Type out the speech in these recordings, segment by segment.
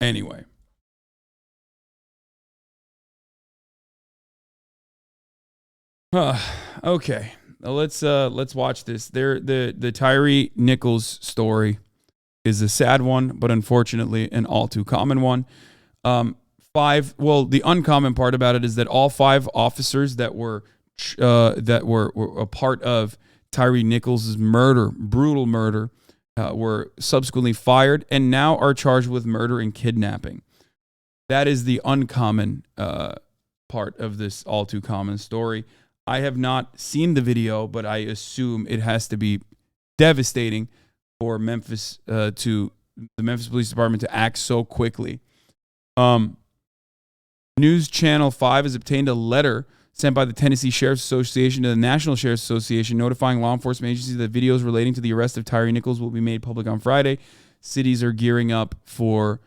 Anyway. Okay. Let's watch this. The Tyre Nichols story is a sad one, but unfortunately an all too common one. The uncommon part about it is that all 5 officers that were a part of Tyre Nichols' murder, brutal murder, were subsequently fired and now are charged with murder and kidnapping. That is the uncommon part of this all too common story. I have not seen the video, but I assume it has to be devastating for Memphis to the Memphis Police Department to act so quickly. News Channel 5 has obtained a letter sent by the Tennessee Sheriff's Association to the National Sheriff's Association notifying law enforcement agencies that videos relating to the arrest of Tyre Nichols will be made public on Friday. Cities are gearing up for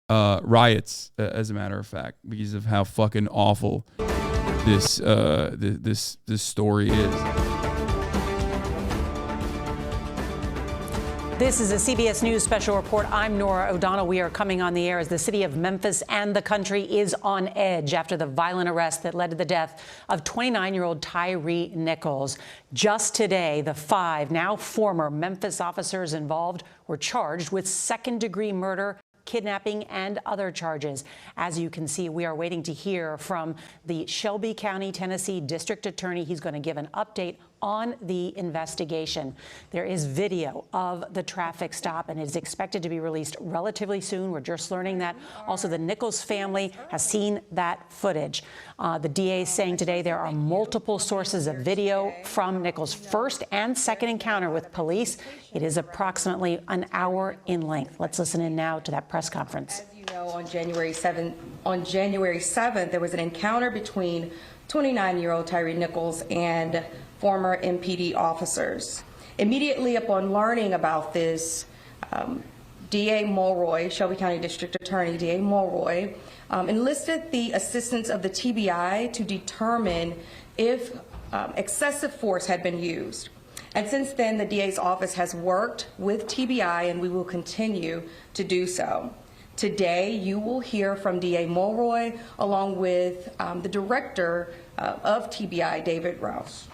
riots, as a matter of fact, because of how fucking awful this story is. This is a CBS News special report. I'm Nora O'Donnell. We are coming on the air as the city of Memphis and the country is on edge after the violent arrest that led to the death of 29-year-old Tyre Nichols. Just today, the 5 now former Memphis officers involved were charged with second-degree murder, kidnapping, and other charges. As you can see, we are waiting to hear from the Shelby County, Tennessee District Attorney. He's going to give an update on the investigation. There is video of the traffic stop and it is expected to be released relatively soon. We're just learning that. Also, the Nichols family has seen that footage. The DA is saying today there are multiple sources of video from Nichols' first and second encounter with police. It is approximately an hour in length. Let's listen in now to that press conference. As you know, on January 7th, there was an encounter between 29-year-old Tyre Nichols and former MPD officers. Immediately upon learning about this, DA Mulroy, Shelby County District Attorney DA Mulroy, enlisted the assistance of the TBI to determine if excessive force had been used. And since then, the DA's office has worked with TBI, and we will continue to do so. Today, you will hear from DA Mulroy along with the director of TBI, David Rouse.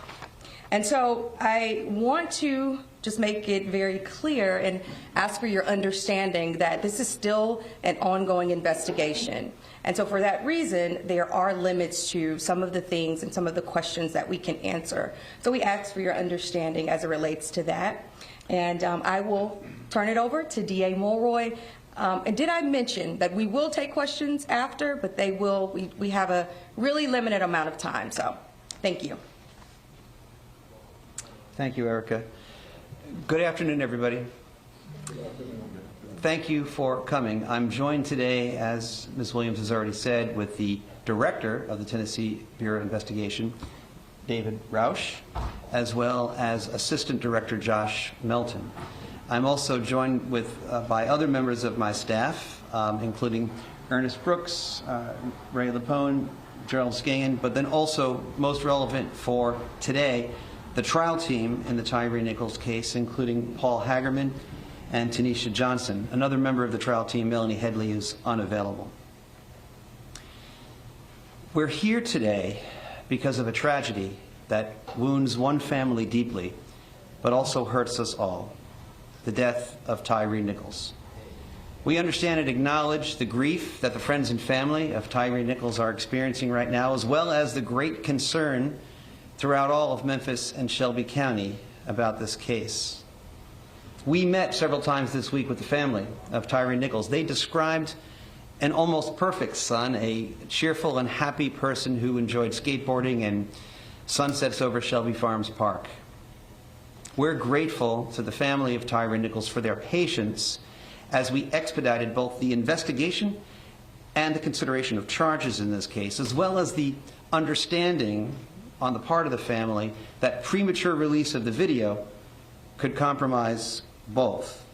And so I want to just make it very clear and ask for your understanding that this is still an ongoing investigation. And so for that reason, there are limits to some of the things and some of the questions that we can answer. So we ask for your understanding as it relates to that. And I will turn it over to DA Mulroy. And did I mention that we will take questions after, but we have a really limited amount of time. So thank you. Thank you, Erica. Good afternoon, everybody. Thank you for coming. I'm joined today, as Ms. Williams has already said, with the director of the Tennessee Bureau of Investigation, David Roush, as well as Assistant Director Josh Melton. I'm also joined by other members of my staff, including Ernest Brooks, Ray Lapone, Gerald Scahan, but then also, most relevant for today, the trial team in the Tyre Nichols case, including Paul Hagerman and Tanisha Johnson. Another member of the trial team, Melanie Headley, is unavailable. We're here today because of a tragedy that wounds one family deeply, but also hurts us all: the death of Tyre Nichols. We understand and acknowledge the grief that the friends and family of Tyre Nichols are experiencing right now, as well as the great concern throughout all of Memphis and Shelby County about this case. We met several times this week with the family of Tyre Nichols. They described an almost perfect son, a cheerful and happy person who enjoyed skateboarding and sunsets over Shelby Farms Park. We're grateful to the family of Tyre Nichols for their patience as we expedited both the investigation and the consideration of charges in this case, as well as the understanding on the part of the family that premature release of the video could compromise both.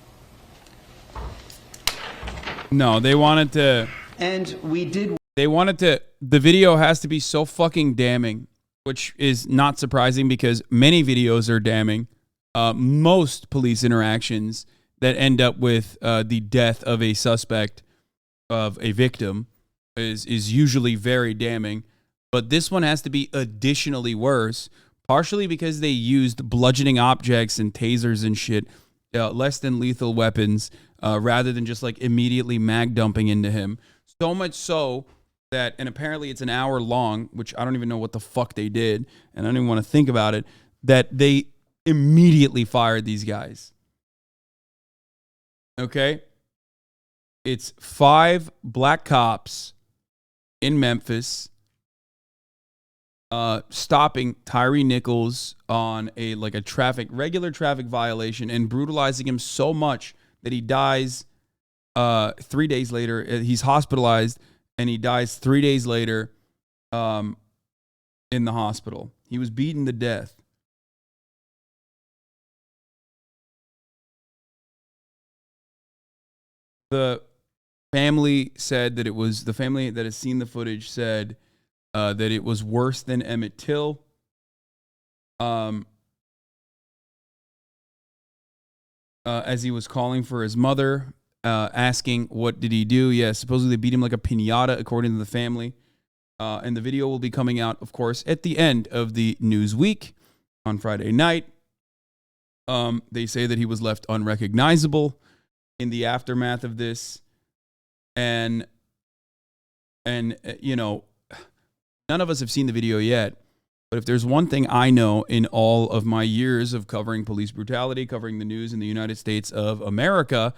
No, they wanted to. And we did. They wanted to. The video has to be so fucking damning, which is not surprising because many videos are damning. Most police interactions that end up with the death of a suspect of a victim is usually very damning, but this one has to be additionally worse, partially because they used bludgeoning objects and tasers and shit, less than lethal weapons, rather than just like immediately mag dumping into him. So much so that, and apparently it's an hour long, which I don't even know what the fuck they did, and I don't even want to think about it, that they immediately fired these guys. Okay? It's 5 black cops in Memphis stopping Tyre Nichols on a regular traffic violation and brutalizing him so much that he dies 3 days later. He's hospitalized and he dies 3 days later in the hospital. He was beaten to death. The family said that the family that has seen the footage said that it was worse than Emmett Till. As he was calling for his mother, asking what did he do. Yeah, supposedly they beat him like a piñata, according to the family. And the video will be coming out, of course, at the end of the news week on Friday night. They say that he was left unrecognizable in the aftermath of this. And you know, none of us have seen the video yet, but if there's one thing I know in all of my years of covering police brutality, covering the news in the United States of America,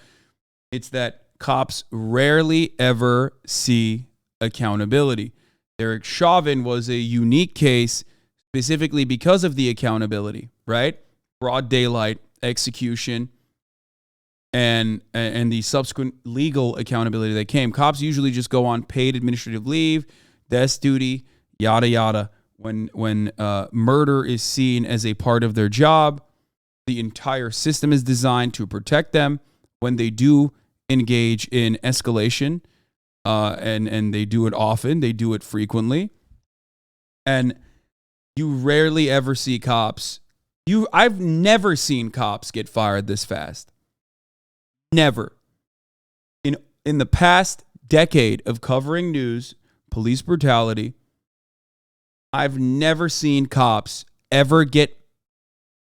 it's that cops rarely ever see accountability. Derek Chauvin was a unique case specifically because of the accountability, right? Broad daylight, execution, and the subsequent legal accountability that came. Cops usually just go on paid administrative leave, desk duty, yada yada. When murder is seen as a part of their job, the entire system is designed to protect them. When they do engage in escalation, and they do it often, they do it frequently, and you rarely ever see cops. I've never seen cops get fired this fast. Never. In the past decade of covering news, police brutality, I've never seen cops ever get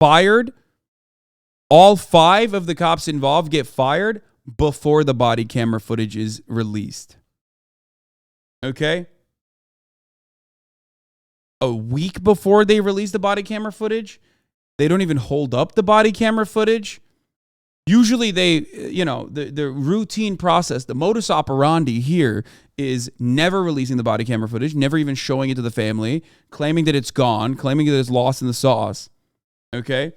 fired. All 5 of the cops involved get fired before the body camera footage is released. Okay? A week before they release the body camera footage, they don't even hold up the body camera footage. Usually the routine process, the modus operandi here is never releasing the body camera footage, never even showing it to the family, claiming that it's gone, claiming that it's lost in the sauce. Okay?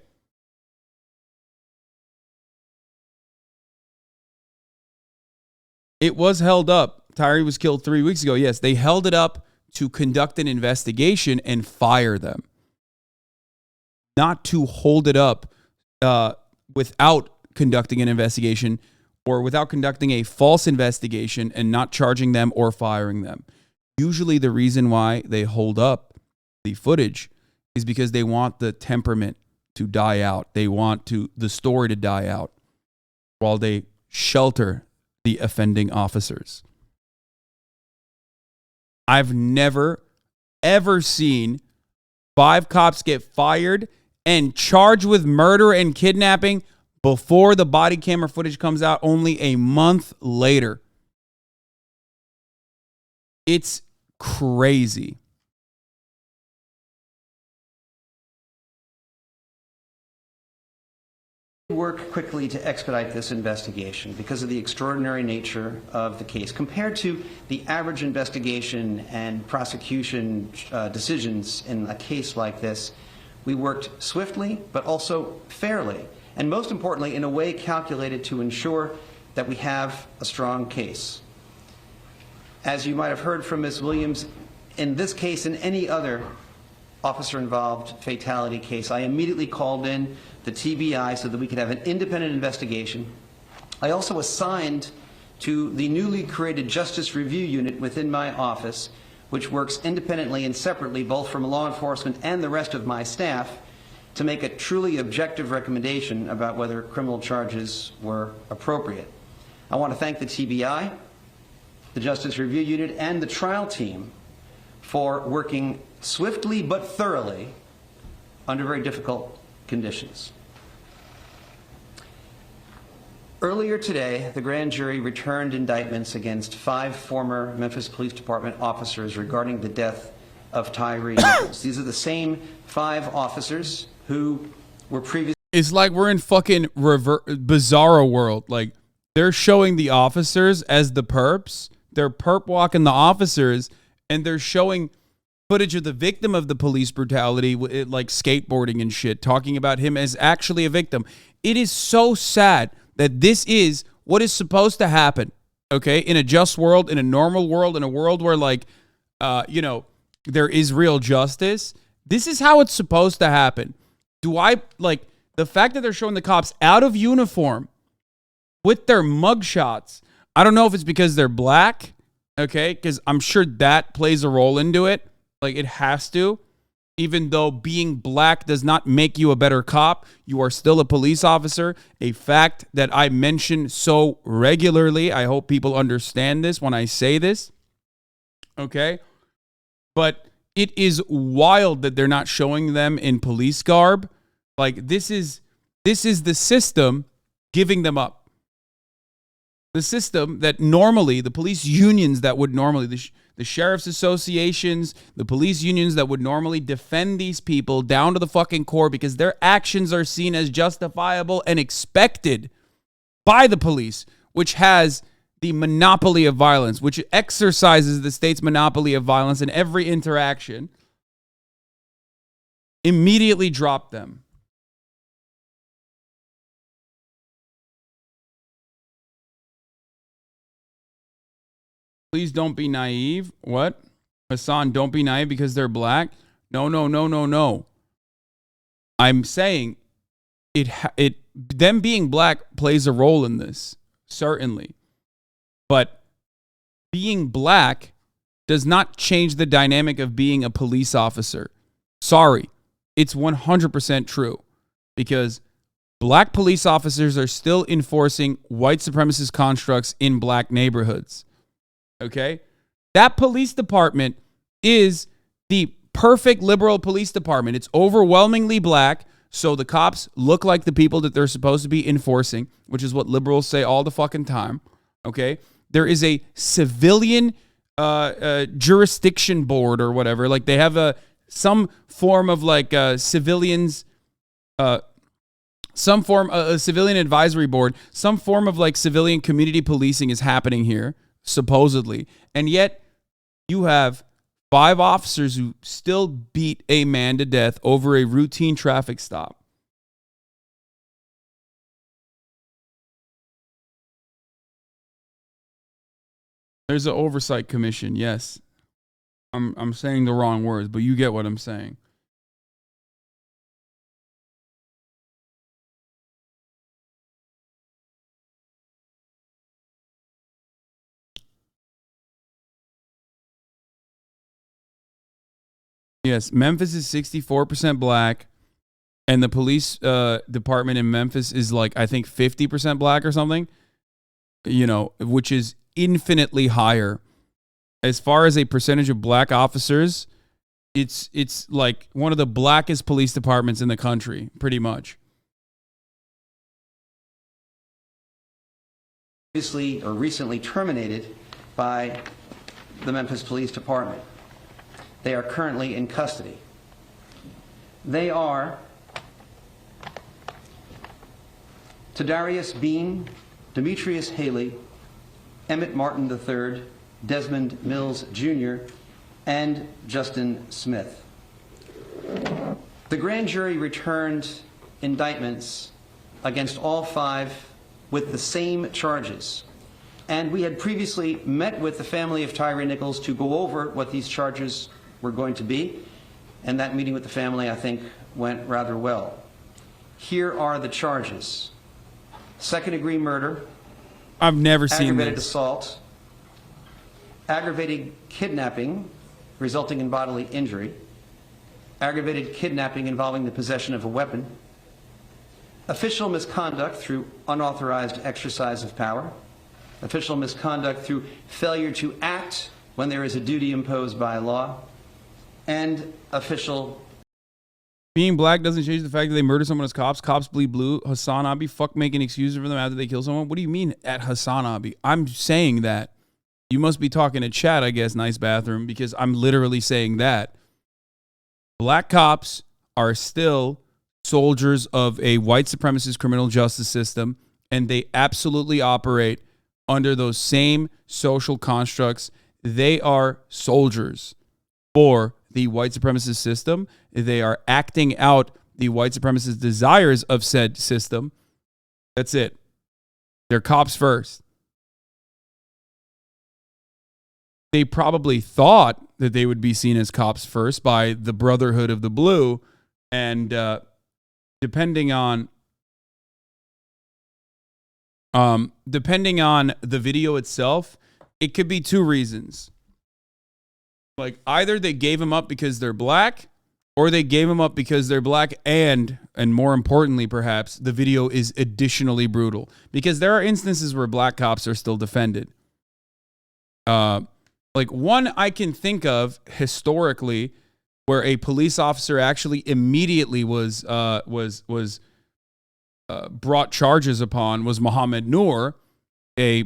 It was held up. Tyre was killed 3 weeks ago. Yes, they held it up to conduct an investigation and fire them. Not to hold it up without conducting an investigation or without conducting a false investigation and not charging them or firing them. Usually the reason why they hold up the footage is because they want the temperament to die out. They want the story to die out while they shelter the offending officers. I've never, ever seen 5 cops get fired and charged with murder and kidnapping before the body camera footage comes out only a month later. It's crazy. Work quickly to expedite this investigation because of the extraordinary nature of the case. Compared to the average investigation and prosecution decisions in a case like this, we worked swiftly but also fairly, and most importantly, in a way calculated to ensure that we have a strong case. As you might have heard from Ms. Williams, in this case and any other officer-involved fatality case, I immediately called in the TBI so that we could have an independent investigation. I also assigned to the newly created Justice Review Unit within my office, which works independently and separately both from law enforcement and the rest of my staff, to make a truly objective recommendation about whether criminal charges were appropriate. I want to thank the TBI the Justice Review Unit, and the trial team for working swiftly but thoroughly under very difficult conditions. Earlier today, the grand jury returned indictments against 5 former Memphis Police Department officers regarding the death of Tyre Nichols. These are the same 5 officers who were previously... It's like we're in fucking bizarro world. Like, they're showing the officers as the perps. They're perp walking the officers, and they're showing footage of the victim of the police brutality, like skateboarding and shit, talking about him as actually a victim. It is so sad that this is what is supposed to happen, okay? In a just world, in a normal world, in a world where, like, you know, there is real justice. This is how it's supposed to happen. Do I, like, the fact that they're showing the cops out of uniform with their mugshots, I don't know if it's because they're black, okay? Because I'm sure that plays a role into it. Like, it has to. Even though being black does not make you a better cop, you are still a police officer. A fact that I mention so regularly. I hope people understand this when I say this. Okay? But it is wild that they're not showing them in police garb. Like, this is the system giving them up. The system that normally, the police unions that would normally, the sheriff's associations, the police unions that would normally defend these people down to the fucking core because their actions are seen as justifiable and expected by the police, which has the monopoly of violence, which exercises the state's monopoly of violence in every interaction, immediately drop them. Please don't be naive. What? Hasan, don't be naive because they're black? No. I'm saying them being black plays a role in this, certainly. But being black does not change the dynamic of being a police officer. Sorry. It's 100% true because black police officers are still enforcing white supremacist constructs in black neighborhoods. Okay? That police department is the perfect liberal police department. It's overwhelmingly black, so the cops look like the people that they're supposed to be enforcing, which is what liberals say all the fucking time. Okay? There is a civilian jurisdiction board or whatever. Like, they have some form of like civilians, a civilian advisory board, some form of like civilian community policing is happening here, supposedly. And yet you have 5 officers who still beat a man to death over a routine traffic stop. There's an oversight commission, yes. I'm saying the wrong words, but you get what I'm saying. Yes, Memphis is 64% black, and the police department in Memphis is like, I think 50% black or something, you know, which is infinitely higher. As far as a percentage of black officers, it's like one of the blackest police departments in the country, pretty much. Recently terminated by the Memphis Police Department. They are currently in custody. They are Tadarius Bean, Demetrius Haley, Emmett Martin III, Desmond Mills Jr., and Justin Smith. The grand jury returned indictments against all 5 with the same charges. And we had previously met with the family of Tyre Nichols to go over what these charges were going to be. And that meeting with the family, I think, went rather well. Here are the charges. Second-degree murder. I've never seen aggravated this. Assault. Aggravated kidnapping resulting in bodily injury. Aggravated kidnapping involving the possession of a weapon. Official misconduct through unauthorized exercise of power. official misconduct through failure to act when there is a duty imposed by law, and official. Being black doesn't change the fact that they murder someone as cops. Cops bleed blue. HasanAbi, fuck making excuses for them after they kill someone. What do you mean at HasanAbi? I'm saying that. You must be talking to chat, I guess, nice bathroom, because I'm literally saying that. Black cops are still soldiers of a white supremacist criminal justice system, and they absolutely operate under those same social constructs. They are soldiers for the white supremacist system. They are acting out the white supremacist desires of said system. That's it. They're cops first. They probably thought that they would be seen as cops first by the Brotherhood of the Blue, and depending on the video itself, it could be two reasons. Like, either they gave him up because they're black, or they gave him up because they're black, and more importantly, perhaps, the video is additionally brutal. Because there are instances where black cops are still defended. Like one I can think of historically, where a police officer actually immediately was brought charges upon, was Mohammed Noor, a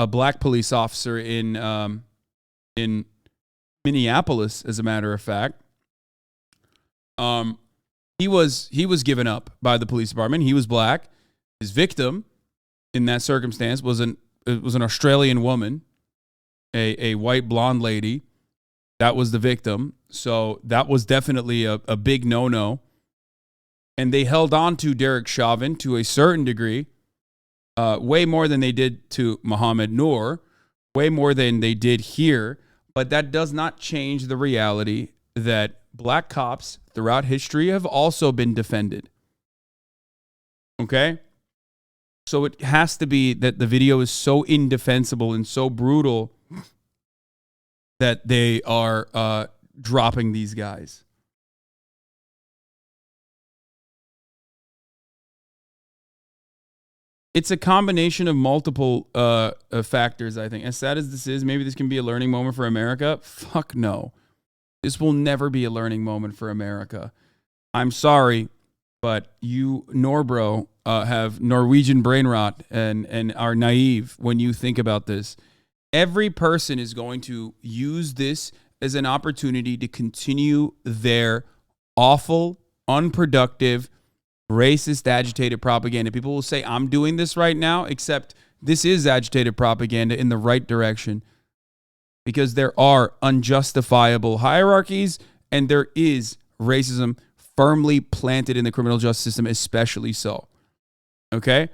black police officer in Minneapolis, as a matter of fact. He was given up by the police department. He was black. His victim in that circumstance was an Australian woman, a white blonde lady. That was the victim. So that was definitely a big no-no. And they held on to Derek Chauvin to a certain degree, way more than they did to Mohammed Noor, way more than they did here. But that does not change the reality that black cops throughout history have also been defended. Okay? So it has to be that the video is so indefensible and so brutal that they are dropping these guys. It's a combination of multiple factors, I think. As sad as this is, maybe this can be a learning moment for America. Fuck no. This will never be a learning moment for America. I'm sorry, but you, Norbro, have Norwegian brain rot and are naive when you think about this. Every person is going to use this as an opportunity to continue their awful, unproductive, racist, agitated propaganda. People will say, I'm doing this right now, except this is agitated propaganda in the right direction, because there are unjustifiable hierarchies and there is racism firmly planted in the criminal justice system, especially so. Okay?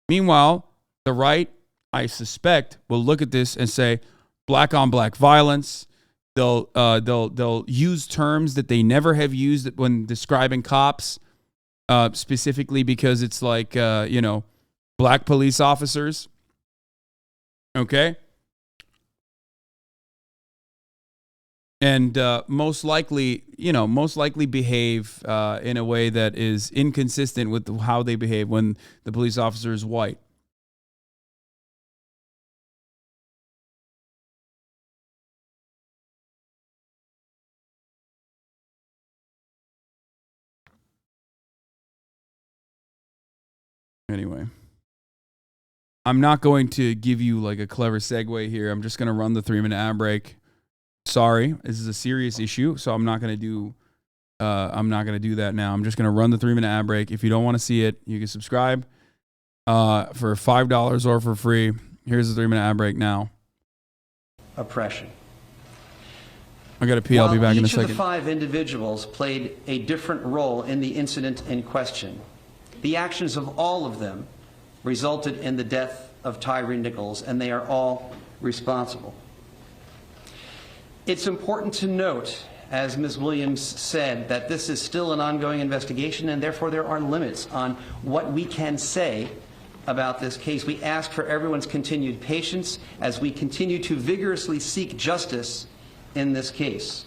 Meanwhile, the right, I suspect, will look at this and say, black on black violence. They'll use terms that they never have used when describing cops, specifically because it's like, black police officers. Okay? And most likely behave in a way that is inconsistent with how they behave when the police officer is white. Anyway, I'm not going to give you like a clever segue here. I'm just going to run the 3-minute ad break. Sorry, this is a serious issue, so I'm not going to do that now. I'm just going to run the 3-minute ad break. If you don't want to see it, you can subscribe for $5 or for free. Here's the 3-minute ad break now. Oppression. I got to pee. I'll be back in a second. Each of the 5 individuals played a different role in the incident in question. The actions of all of them resulted in the death of Tyre Nichols, and they are all responsible. It's important to note, as Ms. Williams said, that this is still an ongoing investigation, and therefore there are limits on what we can say about this case. We ask for everyone's continued patience as we continue to vigorously seek justice in this case.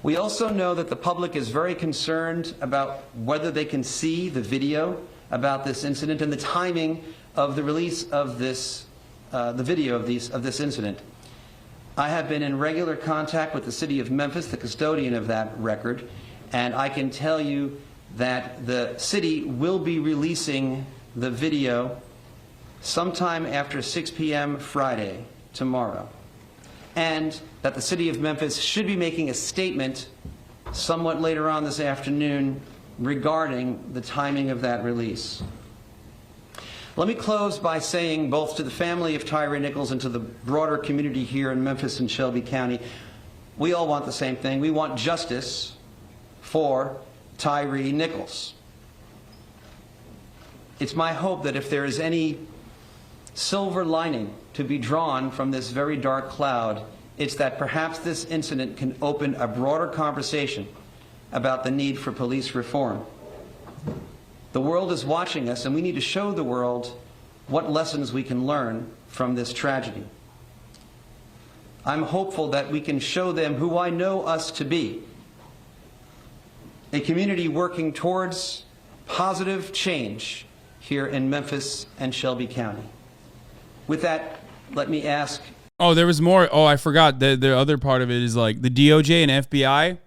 We also know that the public is very concerned about whether they can see the video about this incident and the timing of the release of this the video of this incident. I have been in regular contact with the city of Memphis, the custodian of that record, and I can tell you that the city will be releasing the video sometime after 6 p.m. Friday, tomorrow, and that the city of Memphis should be making a statement somewhat later on this afternoon regarding the timing of that release. Let me close by saying, both to the family of Tyre Nichols and to the broader community here in Memphis and Shelby County, we all want the same thing. We want justice for Tyre Nichols. It's my hope that if there is any silver lining to be drawn from this very dark cloud, it's that perhaps this incident can open a broader conversation about the need for police reform. The world is watching us, and we need to show the world what lessons we can learn from this tragedy. I'm hopeful that we can show them who I know us to be, a community working towards positive change here in Memphis and Shelby County. With that, let me ask. Oh, there was more. Oh, I forgot. The other part of it is like the DOJ and FBI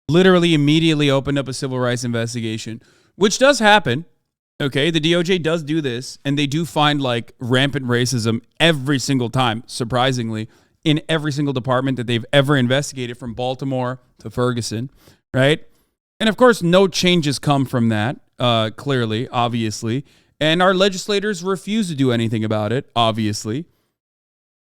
literally immediately opened up a civil rights investigation, which does happen. Okay, the DOJ does do this, and they do find like rampant racism every single time, surprisingly, in every single department that they've ever investigated, from Baltimore to Ferguson, right? And of course, no changes come from that, clearly, obviously. And our legislators refuse to do anything about it, obviously.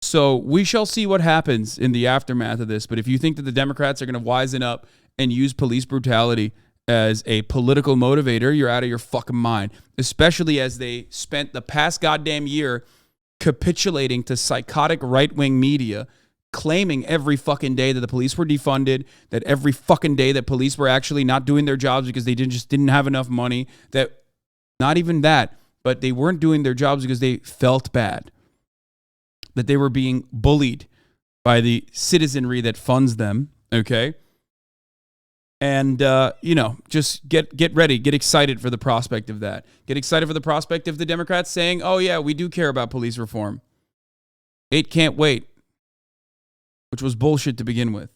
So we shall see what happens in the aftermath of this. But if you think that the Democrats are going to wisen up and use police brutality as a political motivator, you're out of your fucking mind. Especially as they spent the past goddamn year capitulating to psychotic right-wing media, claiming every fucking day that the police were defunded, that every fucking day that police were actually not doing their jobs because they just didn't have enough money, that not even that, but they weren't doing their jobs because they felt bad, that they were being bullied by the citizenry that funds them, okay? And, just get ready, get excited for the prospect of that. Get excited for the prospect of the Democrats saying, oh yeah, we do care about police reform. It can't wait, which was bullshit to begin with.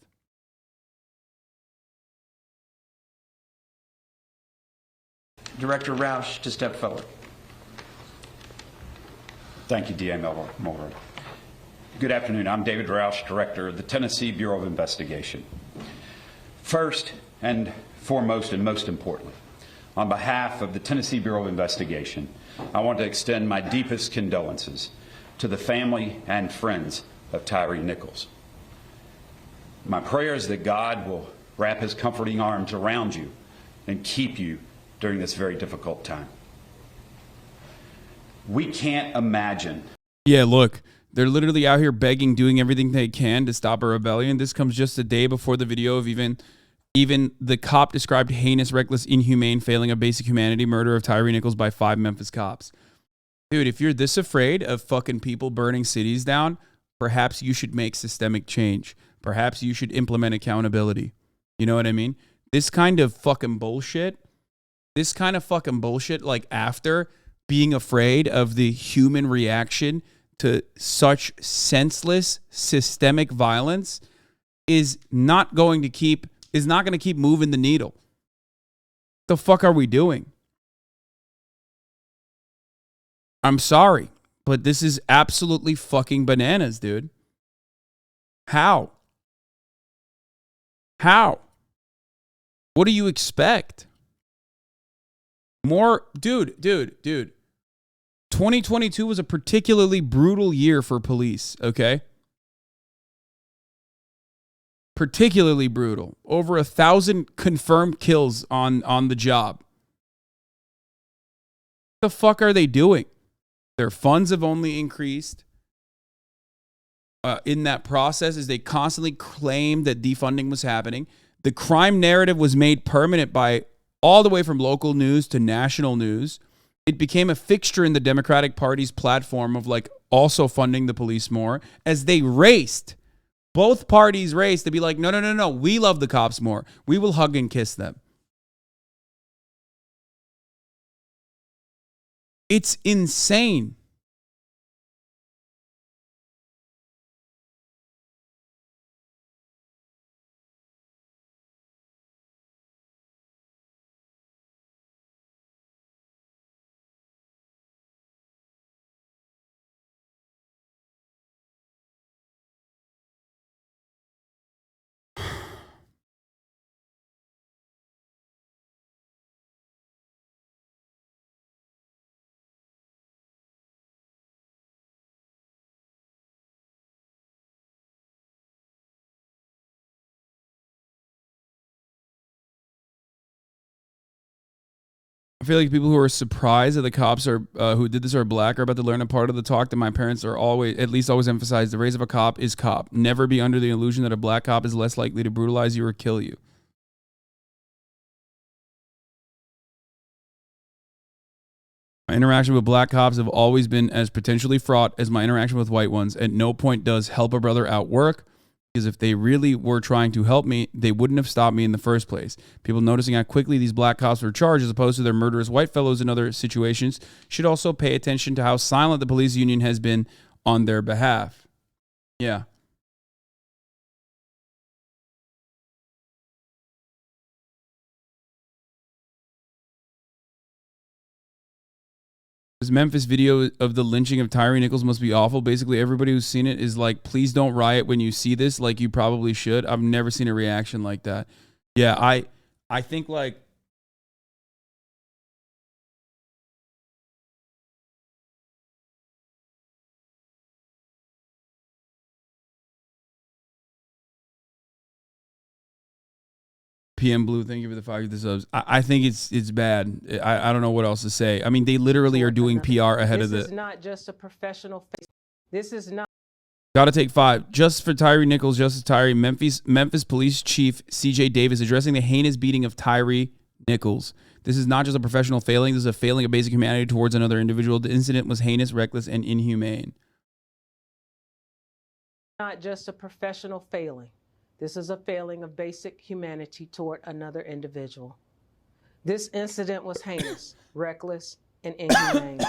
Director Roush to step forward. Thank you, D.A. Mulder. Good afternoon. I'm David Roush, Director of the Tennessee Bureau of Investigation. First and foremost, and most importantly, on behalf of the Tennessee Bureau of Investigation, I want to extend my deepest condolences to the family and friends of Tyre Nichols. My prayer is that God will wrap his comforting arms around you and keep you during this very difficult time. We can't imagine. Yeah, look, they're literally out here begging, doing everything they can to stop a rebellion. This comes just a day before the video of even the cop described heinous, reckless, inhumane, failing of basic humanity murder of Tyre Nichols by 5 Memphis cops. Dude, if you're this afraid of fucking people burning cities down, perhaps you should make systemic change. Perhaps you should implement accountability. You know what I mean? This kind of fucking bullshit, like after being afraid of the human reaction to such senseless systemic violence is not going to keep moving the needle. The fuck are we doing? I'm sorry, but this is absolutely fucking bananas, dude. How? What do you expect? More, dude. 2022 was a particularly brutal year for police, okay? Particularly brutal. Over 1,000 confirmed kills on the job. What the fuck are they doing? Their funds have only increased. In that process, as they constantly claimed that defunding was happening. The crime narrative was made permanent by all the way from local news to national news. It became a fixture in the Democratic Party's platform of like also funding the police more, as they raced. Both parties raced to be like, no, we love the cops more. We will hug and kiss them. It's insane. I feel like people who are surprised that the cops are who did this are black are about to learn a part of the talk that my parents are always emphasize. The race of a cop is cop. Never be under the illusion that a black cop is less likely to brutalize you or kill you. My interaction with black cops have always been as potentially fraught as my interaction with white ones. At no point does help a brother outwork. Because if they really were trying to help me, they wouldn't have stopped me in the first place. People noticing how quickly these black cops were charged as opposed to their murderous white fellows in other situations should also pay attention to how silent the police union has been on their behalf. Yeah. This Memphis video of the lynching of Tyre Nichols must be awful. Basically, everybody who's seen it is like, please don't riot when you see this, like you probably should. I've never seen a reaction like that. Yeah, I think like PM Blue, thank you for the 5 subs. I think it's bad. I don't know what else to say. I mean, they literally are doing PR ahead of the. This is not just a professional. This is not. Got to take 5. Just for Tyre Nichols, Justice Tyre, Memphis Police Chief CJ Davis addressing the heinous beating of Tyre Nichols. This is not just a professional failing. This is a failing of basic humanity towards another individual. The incident was heinous, reckless, and inhumane. Not just a professional failing. This is a failing of basic humanity toward another individual. This incident was heinous, reckless, and inhumane.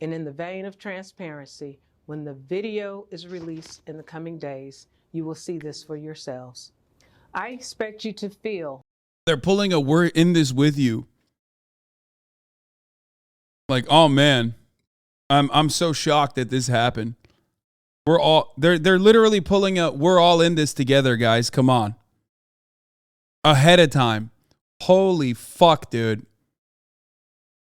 And in the vein of transparency, when the video is released in the coming days, you will see this for yourselves. I expect you to feel. They're pulling a "we're in this with you." Like, oh man, I'm so shocked that this happened. They're literally pulling a "we're all in this together, guys. Come on." Ahead of time. Holy fuck, dude.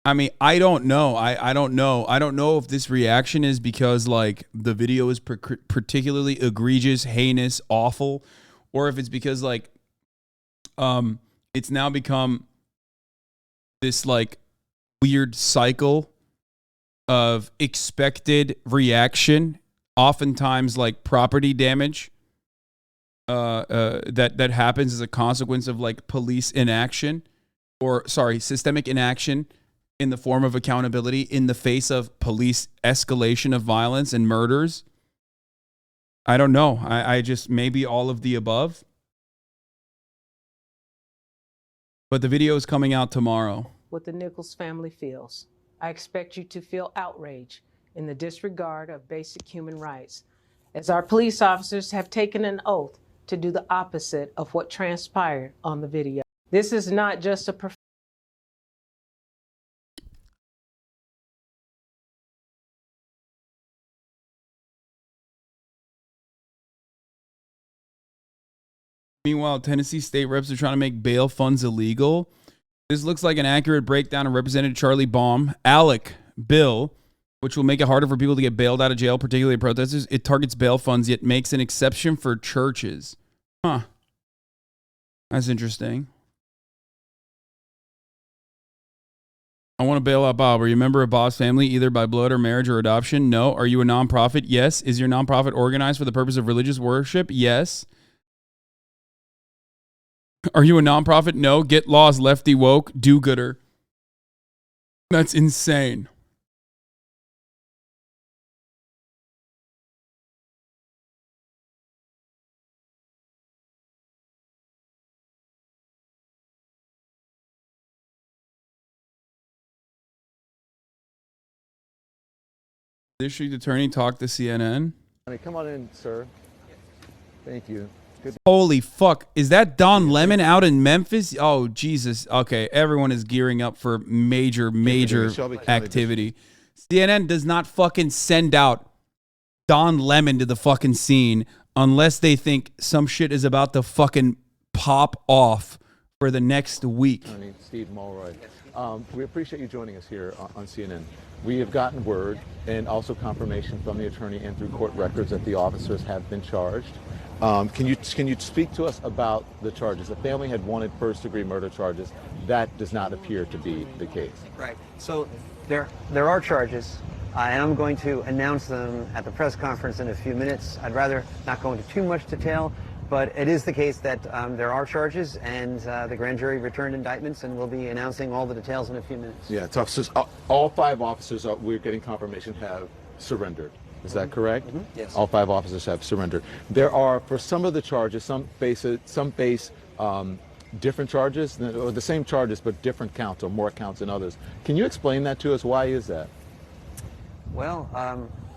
I mean, I don't know. I don't know. I don't know if this reaction is because like the video is particularly egregious, heinous, awful, or if it's because like it's now become this like weird cycle of expected reaction, oftentimes like property damage that happens as a consequence of like police inaction, or sorry, systemic inaction in the form of accountability in the face of police escalation of violence and murders. I don't know. I just maybe all of the above. But the video is coming out tomorrow. What the Nichols family feels. I expect you to feel outrage in the disregard of basic human rights, as our police officers have taken an oath to do the opposite of what transpired on the video. This is not just a Meanwhile, Tennessee state reps are trying to make bail funds illegal. This looks like an accurate breakdown of Representative Charlie Baum, ALEC bill, which will make it harder for people to get bailed out of jail, particularly protesters. It targets bail funds, yet makes an exception for churches. Huh. That's interesting. I want to bail out Bob. Are you a member of Bob's family, either by blood or marriage or adoption? No. Are you a nonprofit? Yes. Is your nonprofit organized for the purpose of religious worship? Yes. Are you a nonprofit? No. Get lost, lefty woke, do-gooder. That's insane. District attorney talked to CNN. Come on in, sir. Thank you. Good. Holy fuck. Is that Don Lemon out in Memphis? Oh, Jesus. Okay, everyone is gearing up for major activity. CNN does not fucking send out Don Lemon to the fucking scene unless they think some shit is about to fucking pop off for the next week. Steve Mulroy. We appreciate you joining us here on CNN. We have gotten word and also confirmation from the attorney and through court records that the officers have been charged Can you speak to us about the charges? The family had wanted first-degree murder charges. That does not appear to be the case. Right. So there are charges, and I'm going to announce them at the press conference in a few minutes. I'd rather not go into too much detail, but it is the case that there are charges, and the grand jury returned indictments, and we'll be announcing all the details in a few minutes. Yeah, tough. So all 5 officers, we're getting confirmation, have surrendered. Is that correct? Mm-hmm. Yes. All 5 officers have surrendered. There are, for some of the charges, some face different charges, or the same charges but different counts or more counts than others. Can you explain that to us? Why is that? Well,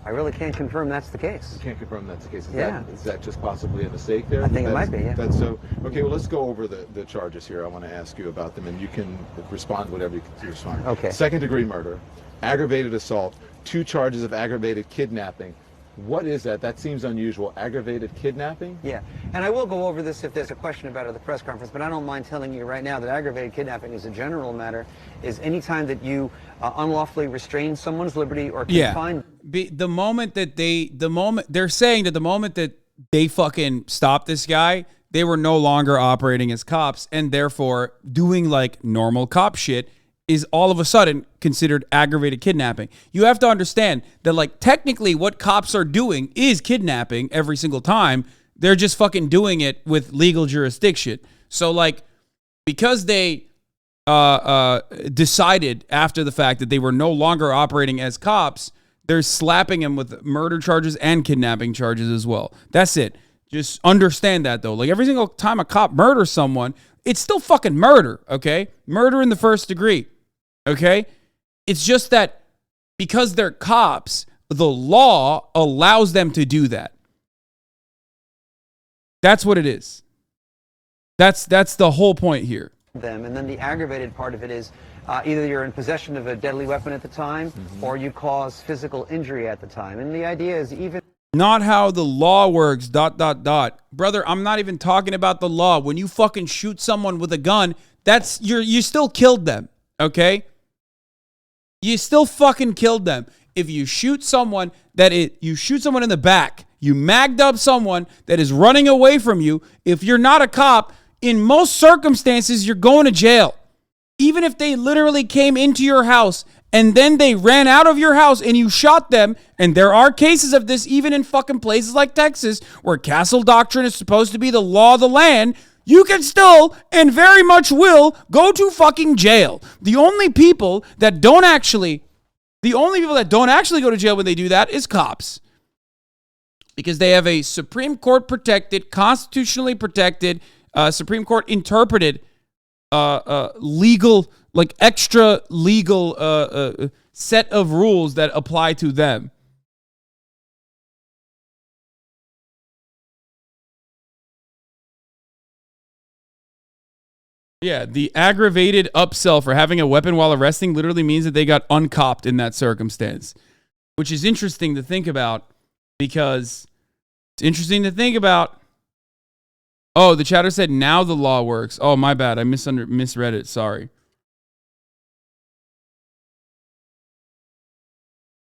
I really can't confirm that's the case. You can't confirm that's the case. Is that just possibly a mistake there? I think it might be, yeah. That's so. Okay, well, let's go over the charges here. I want to ask you about them, and you can respond whatever you can respond. Okay. Second-degree murder, aggravated assault, 2 charges of aggravated kidnapping. What is that? That seems unusual. Aggravated kidnapping? Yeah, and I will go over this if there's a question about it at the press conference, but I don't mind telling you right now that aggravated kidnapping as a general matter is any time that you unlawfully restrain someone's liberty or confine. Yeah. The moment they're saying that the moment that they fucking stopped this guy, they were no longer operating as cops, and therefore doing like normal cop shit is all of a sudden considered aggravated kidnapping. You have to understand that, like, technically what cops are doing is kidnapping every single time. They're just fucking doing it with legal jurisdiction. So, like, because they decided after the fact that they were no longer operating as cops, they're slapping him with murder charges and kidnapping charges as well. That's it. Just understand that, though. Like, every single time a cop murders someone, it's still fucking murder, okay? Murder in the first degree. Okay? It's just that because they're cops, the law allows them to do that. That's what it is. That's the whole point here. Them, and then the aggravated part of it is either you're in possession of a deadly weapon at the time, or you cause physical injury at the time. And the idea is even... Not how the law works, ... Brother, I'm not even talking about the law. When you fucking shoot someone with a gun, that's you still killed them, okay? You still fucking killed them. If you shoot someone you shoot someone in the back, you magged up someone that is running away from you, if you're not a cop, in most circumstances, you're going to jail. Even if they literally came into your house and then they ran out of your house and you shot them, and there are cases of this even in fucking places like Texas where castle doctrine is supposed to be the law of the land, you can still, and very much will, go to fucking jail. The only people that don't actually go to jail when they do that is cops. Because they have a Supreme Court protected, constitutionally protected, Supreme Court interpreted, legal, like extra legal set of rules that apply to them. Yeah, the aggravated upsell for having a weapon while arresting literally means that they got uncopped in that circumstance, which is interesting to think about because it's interesting to think about. Oh, the chatter said now the law works. Oh, my bad. I misread it. Sorry.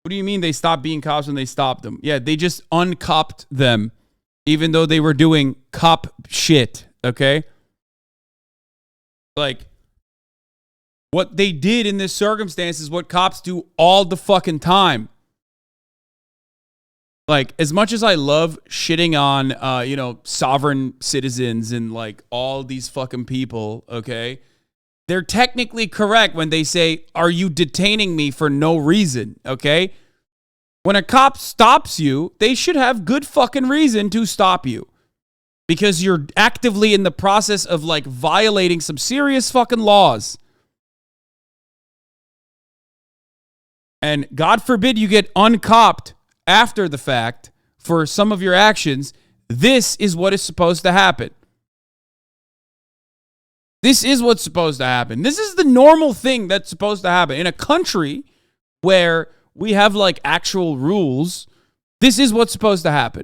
What do you mean they stopped being cops when they stopped them? Yeah, they just uncopped them, even though they were doing cop shit, okay? Like, what they did in this circumstance is what cops do all the fucking time. Like, as much as I love shitting on, sovereign citizens and, like, all these fucking people, okay? They're technically correct when they say, are you detaining me for no reason, okay? When a cop stops you, they should have good fucking reason to stop you. Because you're actively in the process of, like, violating some serious fucking laws. And God forbid you get uncopped after the fact for some of your actions. This is what is supposed to happen. This is what's supposed to happen. This is the normal thing that's supposed to happen. In a country where we have, like, actual rules, this is what's supposed to happen.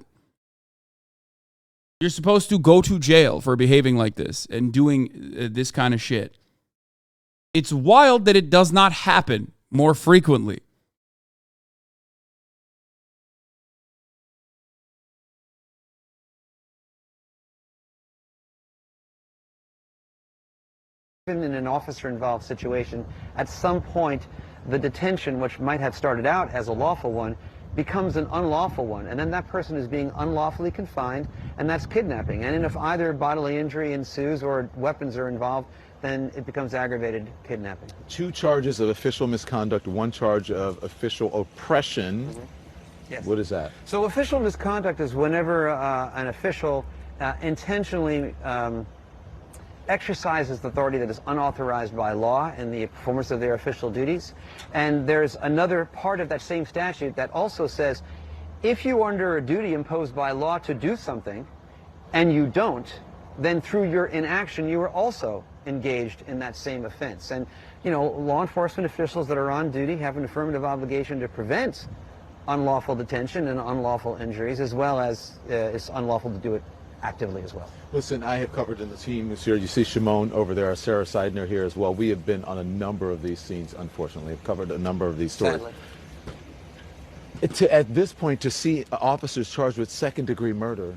You're supposed to go to jail for behaving like this and doing this kind of shit. It's wild that it does not happen more frequently. Even in an officer-involved situation, at some point, the detention, which might have started out as a lawful one, becomes an unlawful one, and then that person is being unlawfully confined, and that's kidnapping. And if either bodily injury ensues or weapons are involved, then it becomes aggravated kidnapping. 2 charges of official misconduct, 1 charge of official oppression. Yes. What is that? So official misconduct is whenever an official intentionally exercises the authority that is unauthorized by law in the performance of their official duties. And there's another part of that same statute that also says if you are under a duty imposed by law to do something and you don't, then through your inaction you are also engaged in that same offense. And, you know, law enforcement officials that are on duty have an affirmative obligation to prevent unlawful detention and unlawful injuries, as well as it's unlawful to do it actively as well. Listen, I have covered, in the team is here. You see Shimon over there, Sarah Seidner here as well. We have been on a number of these scenes, unfortunately. Have covered a number of these stories. Sadly. At this point, to see officers charged with second-degree murder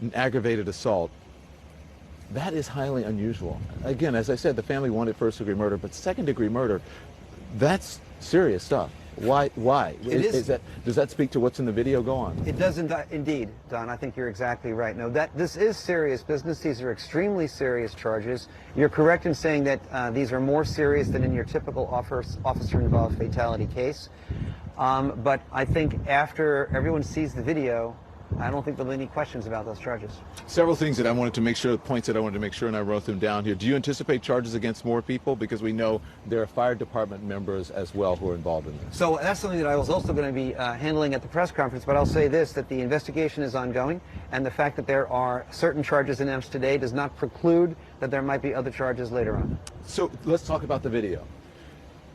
and aggravated assault, that is highly unusual. Again, as I said, the family wanted first-degree murder, but second-degree murder, that's serious stuff. Why? Does that speak to what's in the video? Go on. It does indeed, Don. I think you're exactly right. No, this is serious business. These are extremely serious charges. You're correct in saying that these are more serious than in your typical officer-involved fatality case. But I think after everyone sees the video, I don't think there'll be any questions about those charges. Several things that I wanted to make sure, points that I wanted to make sure, and I wrote them down here. Do you anticipate charges against more people? Because we know there are fire department members as well who are involved in this. So that's something that I was also going to be handling at the press conference, but I'll say this, that the investigation is ongoing, and the fact that there are certain charges announced today does not preclude that there might be other charges later on. So let's talk about the video.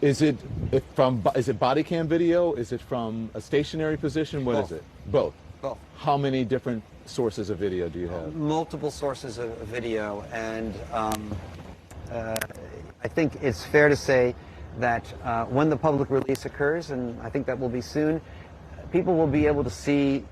Is it body cam video? Is it from a stationary position? What is it? Both. Both. How many different sources of video do you have? Multiple sources of video, and I think it's fair to say that when the public release occurs, and I think that will be soon, people will be able to see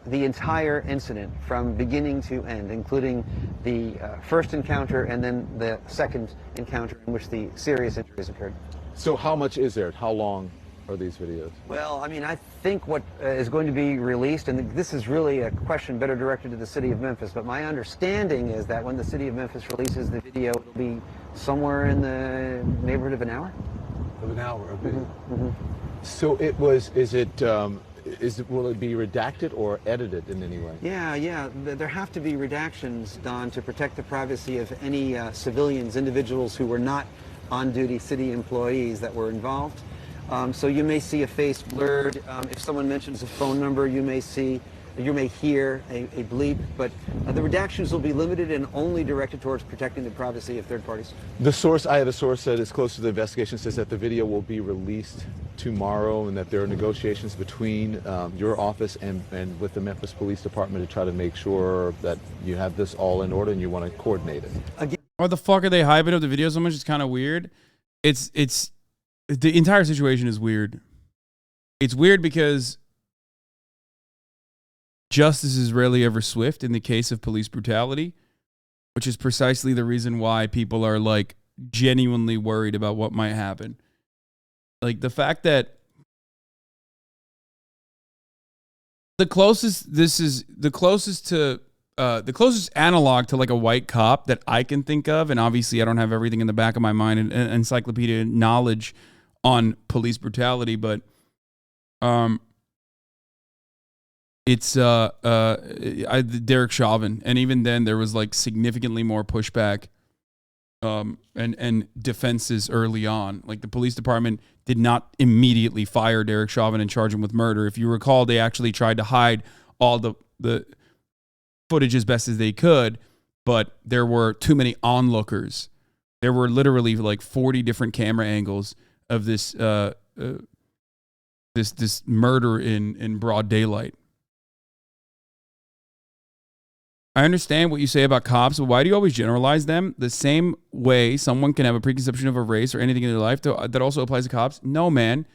the entire incident from beginning to end, including the first encounter and then the second encounter in which the serious injuries occurred. So how much is there? How long are these videos? Well, I mean, I think what is going to be released, and this is really a question better directed to the city of Memphis, but my understanding is that when the city of Memphis releases the video, it'll be somewhere in the neighborhood of an hour. Of an hour, okay. So it was, will it be redacted or edited in any way? Yeah. There have to be redactions, Don, to protect the privacy of any civilians, individuals who were not on-duty city employees that were involved. So you may see a face blurred. If someone mentions a phone number, you may hear a bleep, but the redactions will be limited and only directed towards protecting the privacy of third parties. I have a source that is close to the investigation, says that the video will be released tomorrow and that there are negotiations between your office and with the Memphis Police Department to try to make sure that you have this all in order and you want to coordinate it. Again, Why the fuck are they hyping up the video so much? It's kind of weird. The entire situation is weird. It's weird because justice is rarely ever swift in the case of police brutality, which is precisely the reason why people are like genuinely worried about what might happen. Like the fact that the closest analog to like a white cop that I can think of, and obviously I don't have everything in the back of my mind and encyclopedia knowledge on police brutality, but it's Derek Chauvin, and even then there was like significantly more pushback and defenses early on. Like the police department did not immediately fire Derek Chauvin and charge him with murder. If you recall, they actually tried to hide all the footage as best as they could, but there were too many onlookers. There were literally like 40 different camera angles of this this murder in broad daylight. I understand what you say about cops, but why do you always generalize them? The same way someone can have a preconception of a race or anything in their life that also applies to cops? No, man.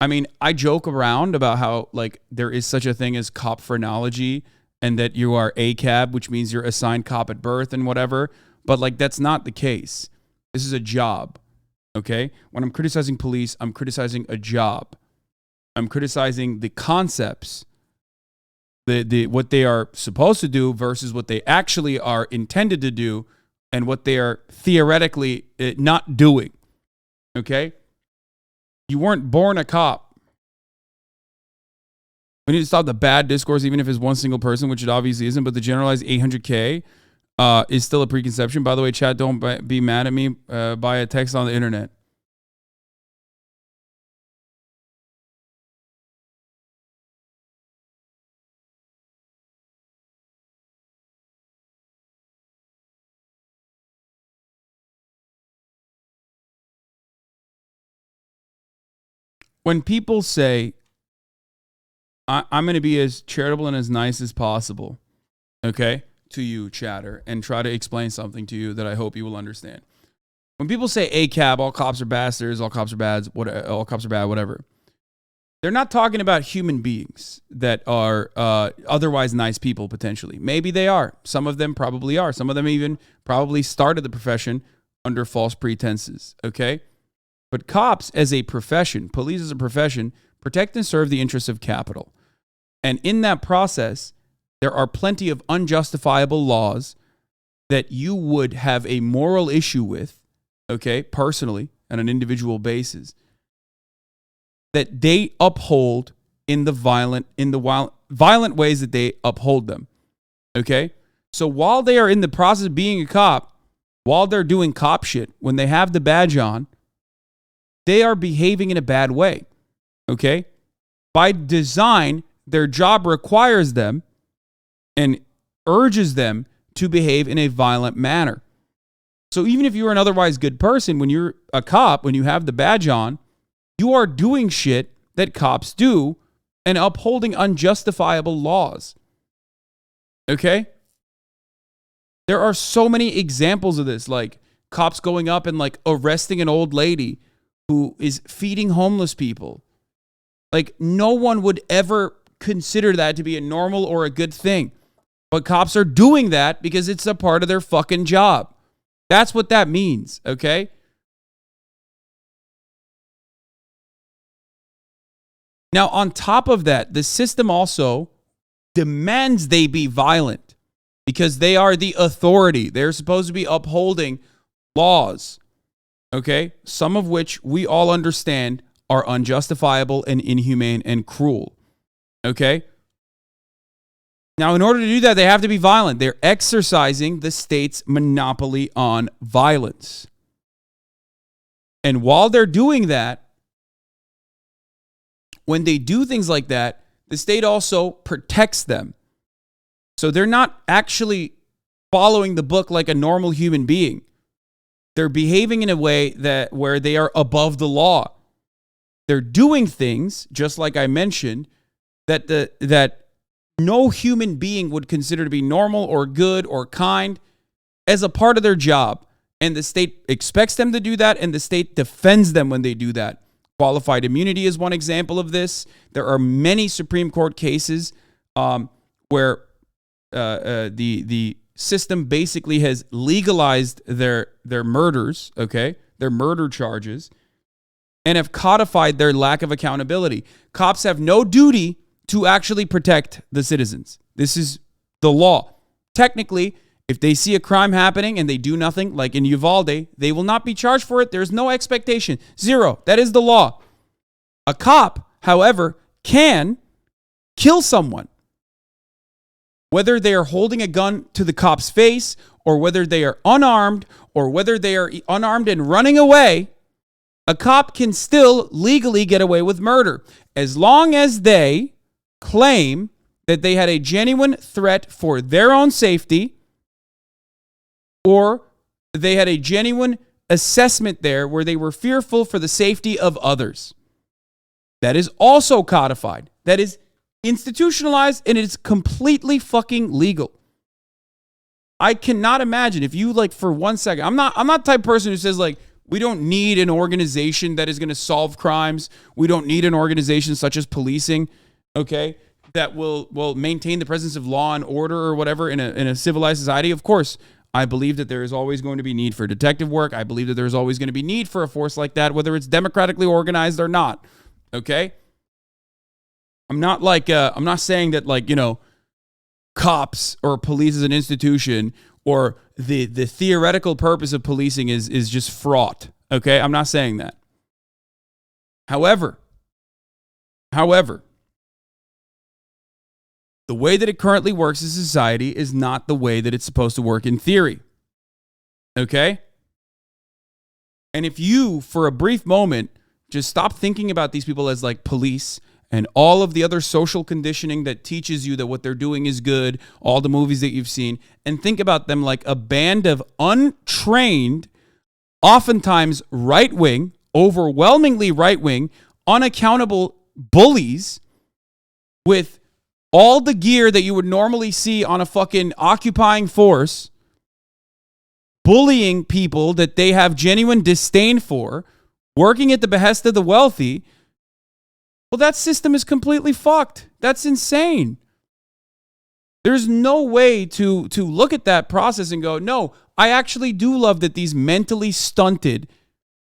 I mean, I joke around about how like there is such a thing as cop phrenology and that you are ACAB, which means you're assigned cop at birth and whatever. But like that's not the case. This is a job. Okay? When I'm criticizing police, I'm criticizing a job. I'm criticizing the concepts, what they are supposed to do versus what they actually are intended to do and what they are theoretically not doing. Okay? You weren't born a cop. We need to stop the bad discourse, even if it's one single person, which it obviously isn't, but the generalized 800K is still a preconception. By the way, chat, don't be mad at me by a text on the internet. When people say, I'm going to be as charitable and as nice as possible, okay, to you, chatter, and try to explain something to you that I hope you will understand. When people say ACAB, all cops are bastards, all cops are bad, all cops are bad, whatever, they're not talking about human beings that are otherwise nice people, potentially. Maybe they are. Some of them probably are. Some of them even probably started the profession under false pretenses, okay? But cops as a profession, police as a profession, protect and serve the interests of capital. And in that process, there are plenty of unjustifiable laws that you would have a moral issue with, okay, personally, on an individual basis, that they uphold in the violent ways that they uphold them, okay? So while they are in the process of being a cop, while they're doing cop shit, when they have the badge on, they are behaving in a bad way, okay? By design, their job requires them and urges them to behave in a violent manner. So even if you're an otherwise good person, when you're a cop, when you have the badge on, you are doing shit that cops do and upholding unjustifiable laws, okay? There are so many examples of this, like cops going up and like arresting an old lady who is feeding homeless people. Like, no one would ever consider that to be a normal or a good thing. But cops are doing that because it's a part of their fucking job. That's what that means, okay? Now, on top of that, the system also demands they be violent because they are the authority. They're supposed to be upholding laws. Okay, some of which we all understand are unjustifiable and inhumane and cruel. Okay? Now, in order to do that, they have to be violent. They're exercising the state's monopoly on violence. And while they're doing that, when they do things like that, the state also protects them. So they're not actually following the book like a normal human being. They're behaving in a way where they are above the law. They're doing things, just like I mentioned, that no human being would consider to be normal or good or kind as a part of their job. And the state expects them to do that, and the state defends them when they do that. Qualified immunity is one example of this. There are many Supreme Court cases where the system basically has legalized their murders, okay, their murder charges, and have codified their lack of accountability. Cops have no duty to actually protect the citizens. This is the law. Technically, if they see a crime happening and they do nothing, like in Uvalde, they will not be charged for it. There's no expectation. Zero. That is the law. A cop, however, can kill someone. Whether they are holding a gun to the cop's face, or whether they are unarmed, or whether they are unarmed and running away, a cop can still legally get away with murder, as long as they claim that they had a genuine threat for their own safety, or they had a genuine assessment there where they were fearful for the safety of others. That is also codified. That is institutionalized, and it's completely fucking legal. I cannot imagine if you, like, for 1 second, I'm not the type of person who says, like, we don't need an organization that is going to solve crimes. We don't need an organization such as policing, okay, that will maintain the presence of law and order or whatever in a civilized society. Of course, I believe that there is always going to be need for detective work. I believe that there's always going to be need for a force like that, whether it's democratically organized or not. Okay? I'm not saying that, like, you know, cops or police as an institution or the theoretical purpose of policing is just fraught. Okay? I'm not saying that. However, the way that it currently works in society is not the way that it's supposed to work in theory. Okay? And if you, for a brief moment, just stop thinking about these people as like police and all of the other social conditioning that teaches you that what they're doing is good, all the movies that you've seen, and think about them like a band of untrained, oftentimes right-wing, overwhelmingly right-wing, unaccountable bullies with all the gear that you would normally see on a fucking occupying force, bullying people that they have genuine disdain for, working at the behest of the wealthy. Well, that system is completely fucked. That's insane. There's no way to look at that process and go, no, I actually do love that these mentally stunted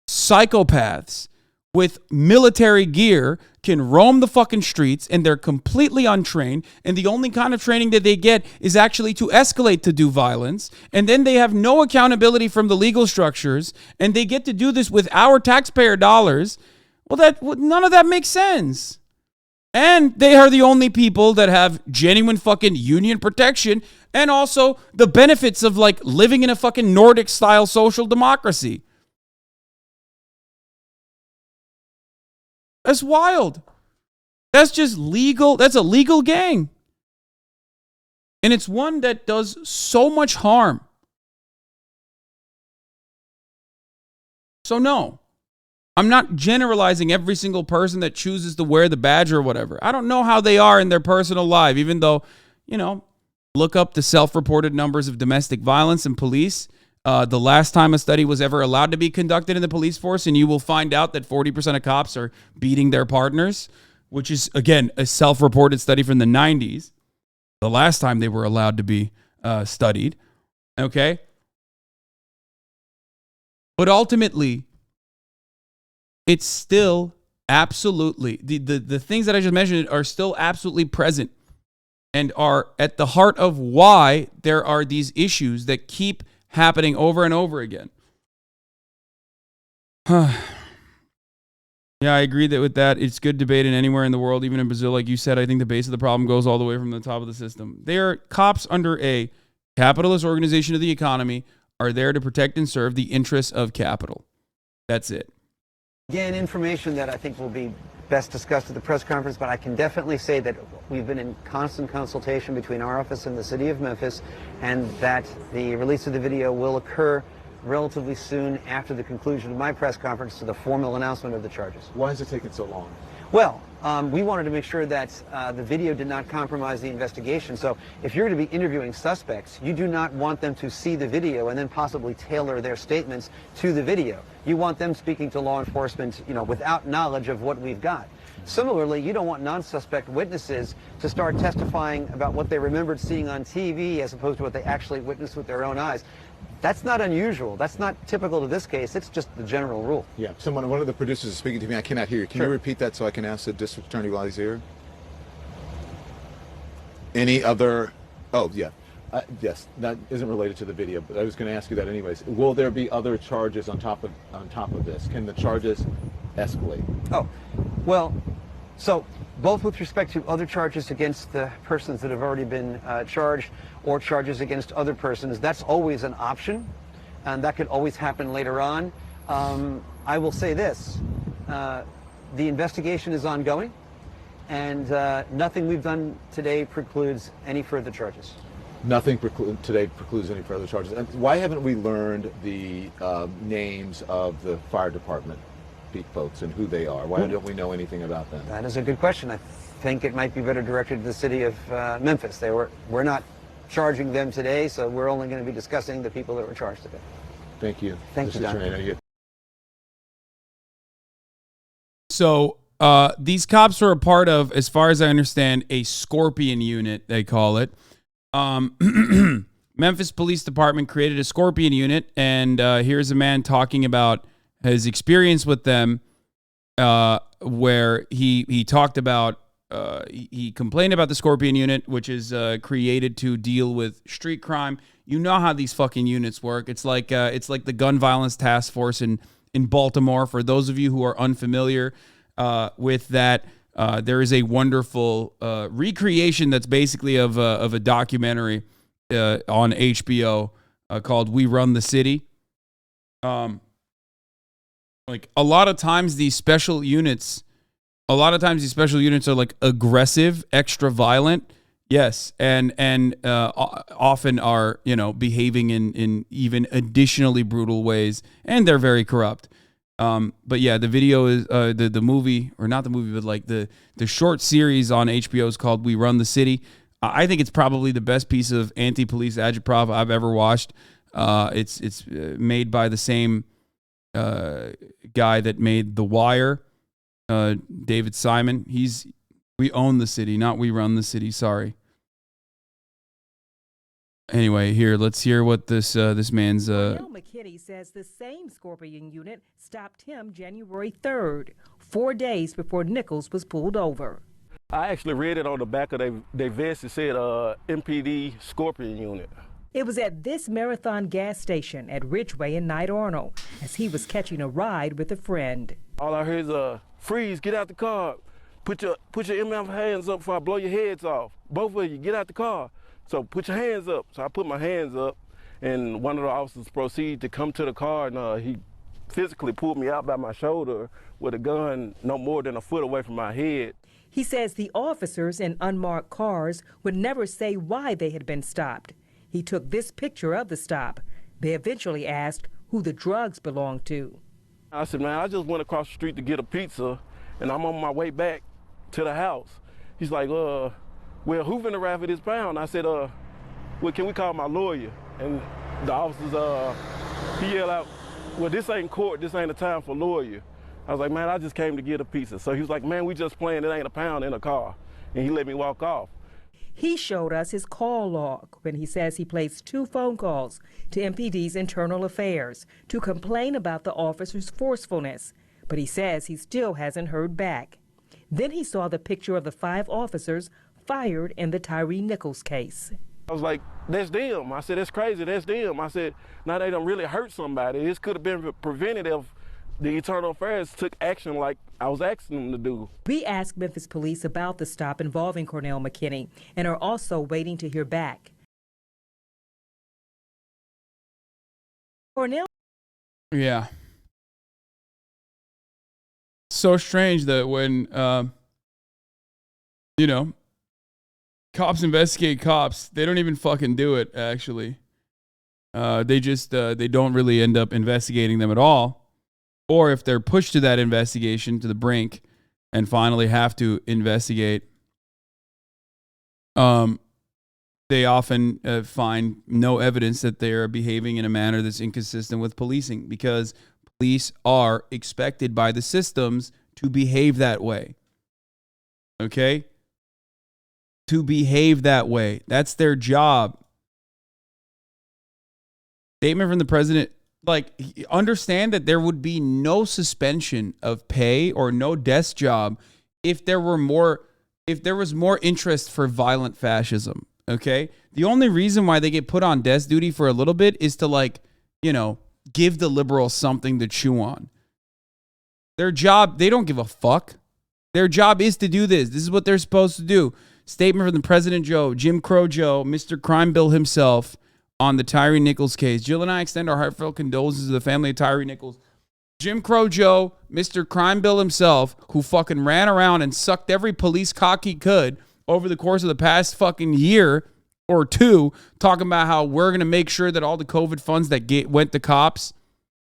psychopaths with military gear can roam the fucking streets and they're completely untrained, and the only kind of training that they get is actually to escalate to do violence, and then they have no accountability from the legal structures, and they get to do this with our taxpayer dollars. Well, none of that makes sense. And they are the only people that have genuine fucking union protection and also the benefits of like living in a fucking Nordic style social democracy. That's wild. That's just legal. That's a legal gang. And it's one that does so much harm. So no, I'm not generalizing every single person that chooses to wear the badge or whatever. I don't know how they are in their personal life, even though, you know, look up the self-reported numbers of domestic violence and police. The last time a study was ever allowed to be conducted in the police force, and you will find out that 40% of cops are beating their partners, which is, again, a self-reported study from the 90s. The last time they were allowed to be studied. Okay? But ultimately, it's still absolutely, the things that I just mentioned are still absolutely present and are at the heart of why there are these issues that keep happening over and over again. Yeah, I agree that with that, it's good debate in anywhere in the world, even in Brazil. Like you said, I think the base of the problem goes all the way from the top of the system. They are cops under a capitalist organization of the economy are there to protect and serve the interests of capital. That's it. Again, information that I think will be best discussed at the press conference, but I can definitely say that we've been in constant consultation between our office and the city of Memphis, and that the release of the video will occur relatively soon after the conclusion of my press conference to the formal announcement of the charges. Why is it taking so long? Well, we wanted to make sure that the video did not compromise the investigation. So if you're going to be interviewing suspects, you do not want them to see the video and then possibly tailor their statements to the video. You want them speaking to law enforcement, you know, without knowledge of what we've got. Similarly, you don't want non-suspect witnesses to start testifying about what they remembered seeing on TV as opposed to what they actually witnessed with their own eyes. That's not unusual. That's not typical to this case. It's just the general rule. Yeah. One of the producers is speaking to me. I cannot hear you. Can you repeat that so I can ask the district attorney while he's here? Any other? Oh, yeah. Yes, that isn't related to the video, but I was going to ask you that anyways. Will there be other charges on top of this? Can the charges escalate? Oh, well, so both with respect to other charges against the persons that have already been charged or charges against other persons, that's always an option, and that could always happen later on. I will say this, the investigation is ongoing, and nothing we've done today precludes any further charges. Nothing today precludes any further charges. And why haven't we learned the names of the fire department folks and who they are? Why don't we know anything about them? That is a good question. I think it might be better directed to the city of Memphis. We're not charging them today, so we're only going to be discussing the people that were charged today. Thank you. Thank you, Don. So these cops are a part of, as far as I understand, a Scorpion unit, they call it. Memphis Police Department created a Scorpion unit, and here's a man talking about his experience with them, where he talked about he complained about the Scorpion unit, which is created to deal with street crime. You know how these fucking units work. It's like the gun violence task force in Baltimore. For those of you who are unfamiliar with that, there is a wonderful recreation that's basically of a documentary on HBO called "We Run the City." Like a lot of times these special units are like aggressive, extra violent. Yes, and often are, behaving in even additionally brutal ways, and they're very corrupt. But yeah, the video is the movie, or not the movie, but like the short series on HBO is called "We Run the City." I think it's probably the best piece of anti-police agitprop I've ever watched. It's made by the same guy that made The Wire, David Simon. We own the city, not we run the city. Sorry. Anyway, here, let's hear what this man's. McKinney says the same Scorpion unit stopped him January 3rd, 4 days before Nichols was pulled over. I actually read it on the back of their vest. It said MPD Scorpion unit. It was at this Marathon gas station at Ridgeway in Knight Arnold as he was catching a ride with a friend. All I heard is freeze, get out the car. Put your MF hands up before I blow your heads off. Both of you, get out the car. So put your hands up. So I put my hands up, and one of the officers proceeded to come to the car, and he physically pulled me out by my shoulder with a gun no more than a foot away from my head. He says the officers in unmarked cars would never say why they had been stopped. He took this picture of the stop. They eventually asked who the drugs belonged to. I said, man, I just went across the street to get a pizza, and I'm on my way back to the house. He's like, well, who finna raffle this pound? I said, well, can we call my lawyer? And the officers, he yelled out, well, this ain't court, this ain't a time for lawyer. I was like, man, I just came to get a pizza. So he was like, man, we just playing, it ain't a pound in a car. And he let me walk off. He showed us his call log when he says he placed 2 phone calls to MPD's internal affairs to complain about the officers' forcefulness. But he says he still hasn't heard back. Then he saw the picture of the 5 officers fired in the Tyre Nichols case. I was like, that's them. I said, that's crazy, that's them. I said, now they don't really hurt somebody. This could have been prevented if the internal affairs took action like I was asking them to do. We asked Memphis police about the stop involving Cornell McKinney and are also waiting to hear back. Cornell? Yeah. So strange that when, cops investigate cops, they don't even fucking do it, actually. They don't really end up investigating them at all. Or if they're pushed to that investigation, to the brink, and finally have to investigate, they often find no evidence that they are behaving in a manner that's inconsistent with policing, because police are expected by the systems to behave that way. Okay? To behave that way. That's their job. Statement from the president. Like, understand that there would be no suspension of pay or no desk job if there was more interest for violent fascism. Okay? The only reason why they get put on desk duty for a little bit is to give the liberals something to chew on. Their job, they don't give a fuck. Their job is to do this. This is what they're supposed to do. Statement from the President Joe, Jim Crow Joe, Mr. Crime Bill himself, on the Tyre Nichols case. Jill and I extend our heartfelt condolences to the family of Tyre Nichols. Jim Crow Joe, Mr. Crime Bill himself, who fucking ran around and sucked every police cock he could over the course of the past fucking year or two, talking about how we're going to make sure that all the COVID funds that went to cops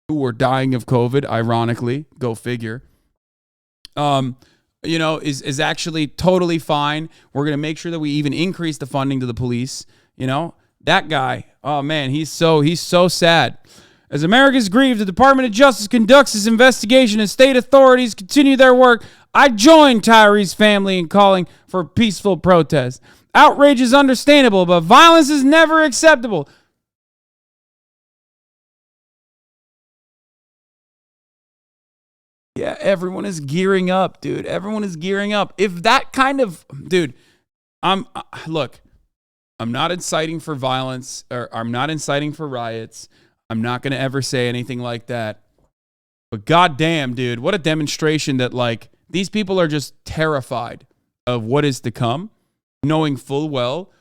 who were dying of COVID, ironically, go figure, is actually totally fine. We're going to make sure that we even increase the funding to the police, That guy, oh man, he's so sad. As America's grieved, the Department of Justice conducts its investigation and state authorities continue their work. I join Tyre's family in calling for peaceful protest. Outrage is understandable, but violence is never acceptable. Yeah, everyone is gearing up, dude. Everyone is gearing up. If that kind of, dude, look, I'm not inciting for violence, or I'm not inciting for riots. I'm not going to ever say anything like that. But goddamn, dude, what a demonstration that, like, these people are just terrified of what is to come, knowing full well.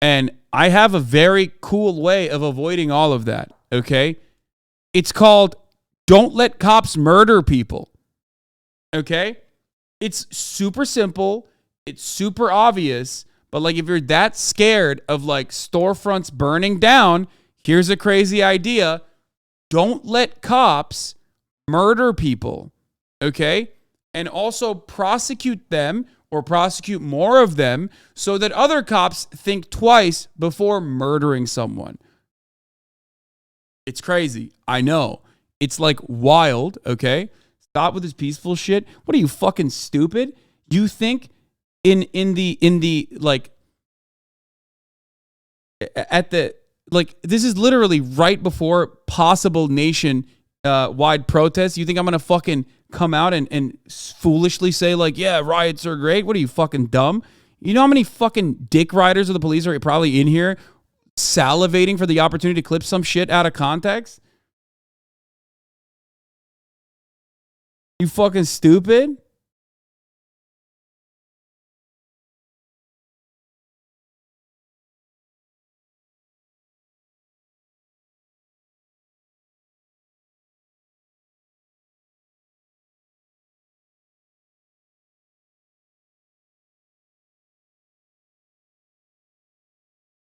And I have a very cool way of avoiding all of that, okay? It's called don't let cops murder people, okay? It's super simple. It's super obvious. But, like, if you're that scared of, like, storefronts burning down, here's a crazy idea. Don't let cops murder people, okay? And also prosecute them or prosecute more of them so that other cops think twice before murdering someone. It's crazy. I know. It's like wild, okay? Stop with this peaceful shit. What are you, fucking stupid? You think in the like at the like this is literally right before possible nation wide protests. You think I'm gonna fucking come out and foolishly say, like, yeah, riots are great? What are you, fucking dumb? You know how many fucking dick riders of the police are probably in here salivating for the opportunity to clip some shit out of context? You fucking stupid?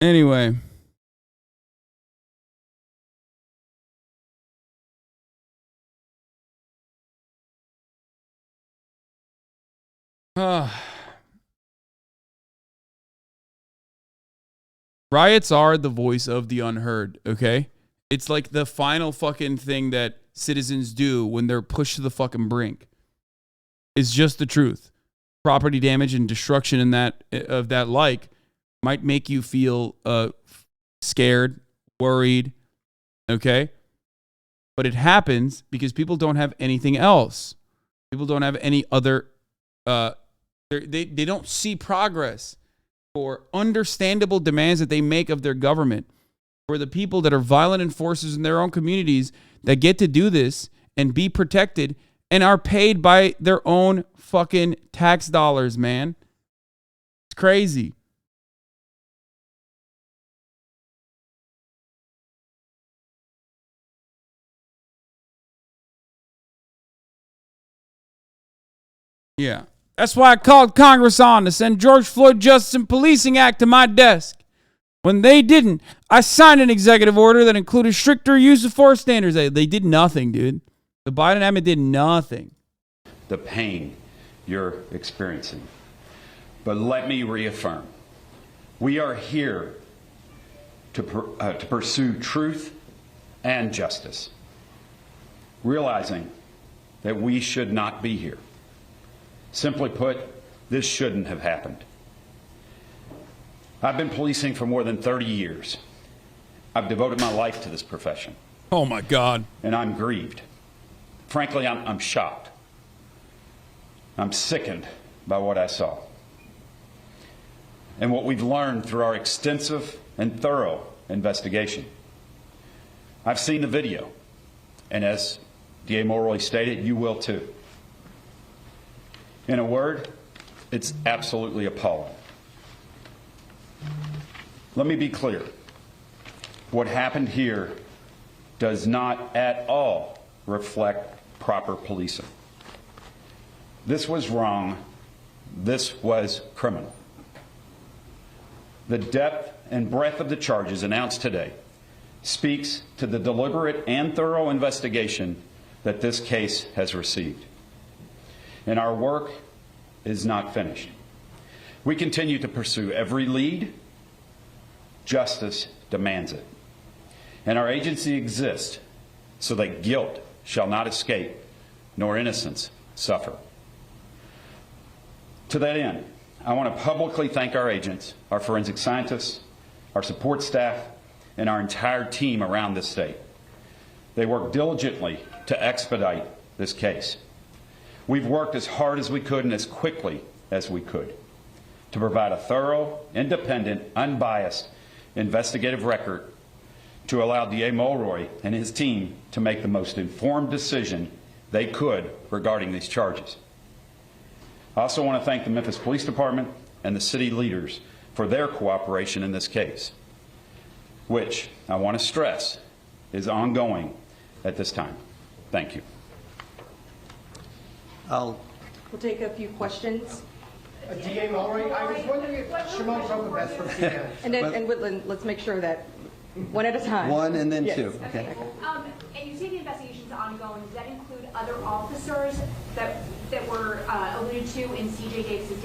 Anyway. Riots are the voice of the unheard, okay? It's like the final fucking thing that citizens do when they're pushed to the fucking brink. It's just the truth. Property damage and destruction in that of that like might make you feel scared, worried, okay? But it happens because people don't have anything else. People don't have any other they don't see progress for understandable demands that they make of their government, for the people that are violent enforcers in their own communities that get to do this and be protected and are paid by their own fucking tax dollars, man. It's crazy. Yeah. That's why I called Congress on to send George Floyd Justice and Policing Act to my desk. When they didn't, I signed an executive order that included stricter use of force standards. They did nothing, dude. The Biden admin did nothing. The pain you're experiencing. But let me reaffirm, we are here to pursue truth and justice, realizing that we should not be here. Simply put, this shouldn't have happened. I've been policing for more than 30 years. I've devoted my life to this profession. Oh my God. And I'm grieved. Frankly, I'm shocked. I'm sickened by what I saw. And what we've learned through our extensive and thorough investigation. I've seen the video, and as D.A. Mulroy stated, you will too. In a word, it's absolutely appalling. Let me be clear. What happened here does not at all reflect proper policing. This was wrong. This was criminal. The depth and breadth of the charges announced today speaks to the deliberate and thorough investigation that this case has received. And our work is not finished. We continue to pursue every lead. Justice demands it. And our agency exists so that guilt shall not escape, nor innocence suffer. To that end, I want to publicly thank our agents, our forensic scientists, our support staff, and our entire team around this state. They worked diligently to expedite this case. We've worked as hard as we could and as quickly as we could to provide a thorough, independent, unbiased investigative record to allow DA Mulroy and his team to make the most informed decision they could regarding these charges. I also want to thank the Memphis Police Department and the city leaders for their cooperation in this case, which I want to stress is ongoing at this time. Thank you. We'll take a few questions. DA Mulroy, I was wondering if Shimon broke the best from CNN. And Whitland, let's make sure that one at a time. One and then Yes. two. Okay. And you say the investigation is ongoing. Does that include other officers that were alluded to in CJ Davis's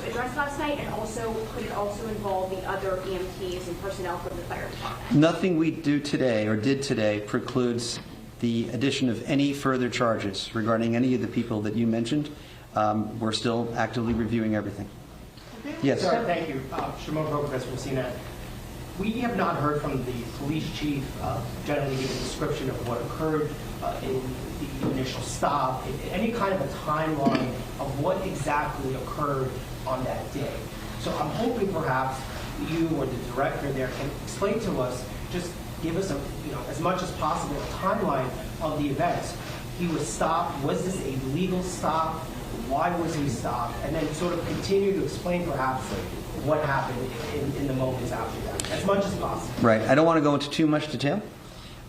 address last night, and also could it also involve the other EMTs and personnel from the fire department? Nothing we do today or did today precludes the addition of any further charges regarding any of the people that you mentioned. We're still actively reviewing everything. Yes. Sir, thank you. Shimon Brokovich from CNN. We have not heard from the police chief generally give a description of what occurred in the initial stop, any kind of a timeline of what exactly occurred on that day. So I'm hoping perhaps you or the director there can explain to us, just give us as much as possible a timeline of the events. He was stopped. Was this a legal stop? Why was he stopped? And then sort of continue to explain perhaps what happened in the moments after that, as much as possible. Right. I don't want to go into too much detail.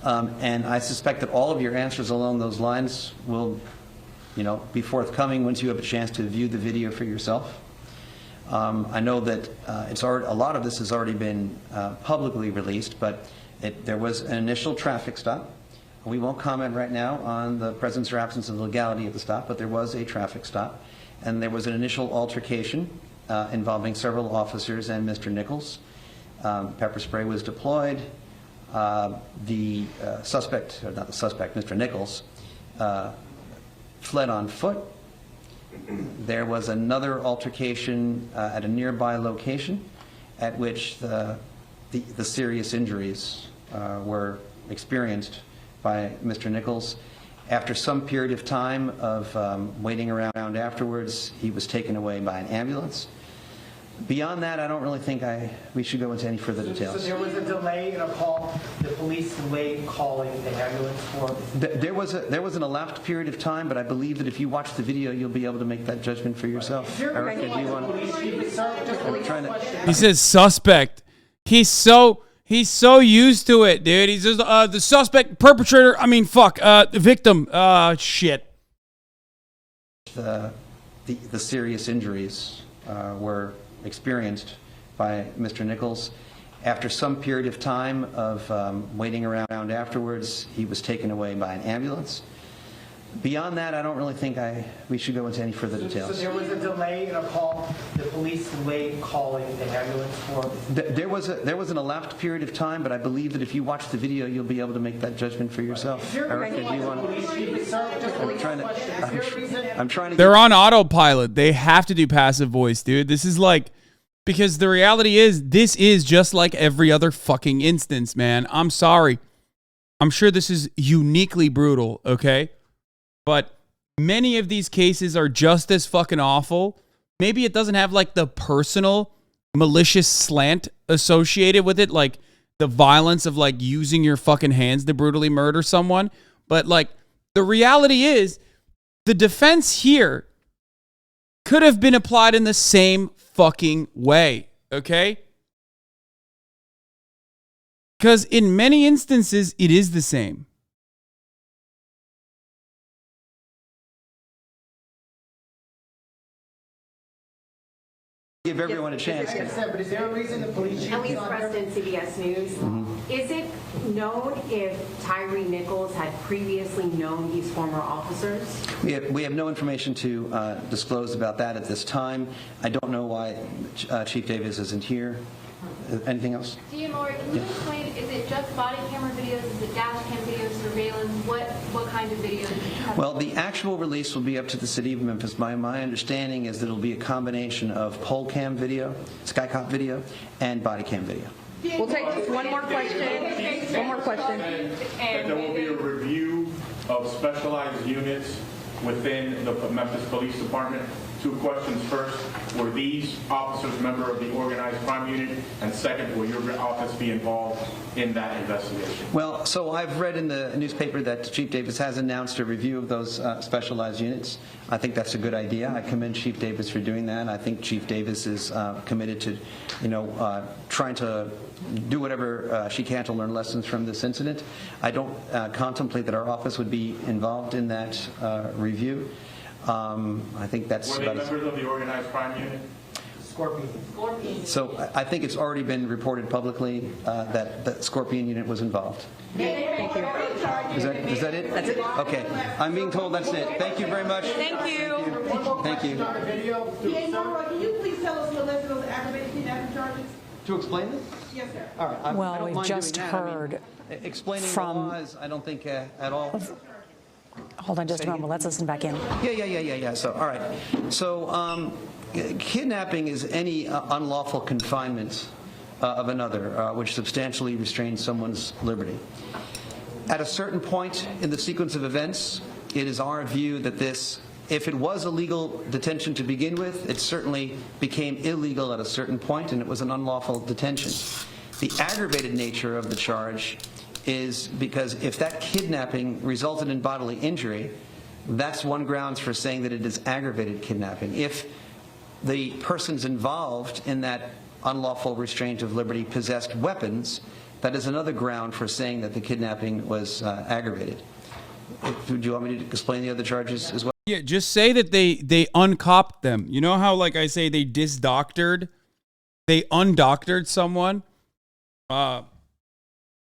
And I suspect that all of your answers along those lines will, be forthcoming once you have a chance to view the video for yourself. I know that a lot of this has already been publicly released, but there was an initial traffic stop. We won't comment right now on the presence or absence of legality of the stop, but there was a traffic stop, and there was an initial altercation involving several officers and Mr. Nichols. Pepper spray was deployed. The suspect, or not the suspect, Mr. Nichols, fled on foot. There was another altercation at a nearby location at which the serious injuries were experienced by Mr. Nichols. After some period of time of waiting around afterwards, he was taken away by an ambulance. Beyond that, I don't really think we should go into any further details. So there was a delay in a call. The police delayed calling the ambulance for. There was an elapsed period of time, but I believe that if you watch the video, you'll be able to make that judgment for yourself. Erica, do you want? He says suspect. He's so used to it, dude. He says the suspect, perpetrator. I mean, the victim. Shit. The serious injuries were experienced by Mr. Nichols. After some period of time of waiting around afterwards, he was taken away by an ambulance. Beyond that, I don't really think we should go into any further details. So there was a delay in a call. The police delayed calling the ambulance for. There was an elapsed period of time, but I believe that if you watch the video, you'll be able to make that judgment for yourself. Erica, do you want? I'm trying to. They're on autopilot. They have to do passive voice, dude. This is because the reality is, this is just like every other fucking instance, man. I'm sorry. I'm sure this is uniquely brutal, okay? But many of these cases are just as fucking awful. Maybe it doesn't have the personal malicious slant associated with it, like the violence of using your fucking hands to brutally murder someone. But the reality is, the defense here could have been applied in the same fucking way, okay? Because in many instances, it is the same. Give everyone a chance. But is there a reason the police chief? Elise Preston, CBS News. Is it known if Tyre Nichols had previously known these former officers? We have no information to disclose about that at this time. I don't know why Chief Davis isn't here. Anything else? DA Mulroy, can you explain, is it just body camera videos, is it dash cam videos, surveillance, what kind of videos? Well, the actual release will be up to the city of Memphis. My understanding is that it'll be a combination of pole cam video, skycop video, and body cam video. We'll take just one more question. One more question. And there will be a review of specialized units within the Memphis Police Department. Two questions. First, were these officers member of the organized crime unit? And second, will your office be involved in that investigation? Well, so I've read in the newspaper that Chief Davis has announced a review of those specialized units. I think that's a good idea. I commend Chief Davis for doing that. I think Chief Davis is committed to, trying to do whatever she can to learn lessons from this incident. I don't contemplate that our office would be involved in that review. I think that's were they members of the organized crime unit? Scorpion. So I think it's already been reported publicly that the Scorpion unit was involved. Thank you. Is that it? That's it. Okay. I'm being told that's it. Thank you very much. Thank you. Thank you. Can you please tell us the list of the aggravated kidnapping charges? To explain this? Yes, sir. All right. I Well, don't we've mind just doing that. heard explaining from- the laws, I don't think at all. Hold on just a moment. Let's listen back in. Yeah. So, all right. So, kidnapping is any unlawful confinement of another, which substantially restrains someone's liberty. At a certain point in the sequence of events, it is our view that this, if it was a legal detention to begin with, it certainly became illegal at a certain point, and it was an unlawful detention. The aggravated nature of the charge is because if that kidnapping resulted in bodily injury, that's one grounds for saying that it is aggravated kidnapping. If the persons involved in that unlawful restraint of liberty possessed weapons, that is another ground for saying that the kidnapping was aggravated. Do you want me to explain the other charges as well? Yeah, just say that they uncopped them. You know how, like I say, they undoctored someone?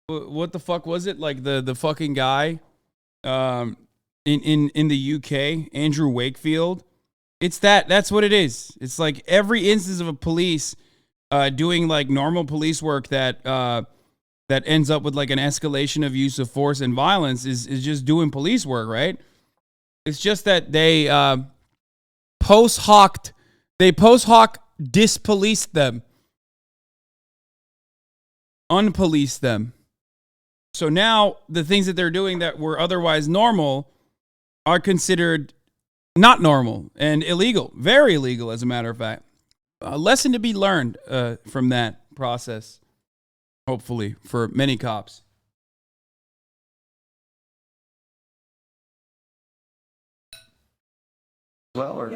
What the fuck was it? Like the fucking guy in the UK, Andrew Wakefield. It's that's what it is. It's like every instance of a police doing like normal police work that ends up with like an escalation of use of force and violence is just doing police work, right? It's just that they post hoc dispoliced them, unpoliced them. So now the things that they're doing that were otherwise normal are considered not normal and illegal, very illegal, as a matter of fact. A lesson to be learned from that process, hopefully, for many cops. Well, or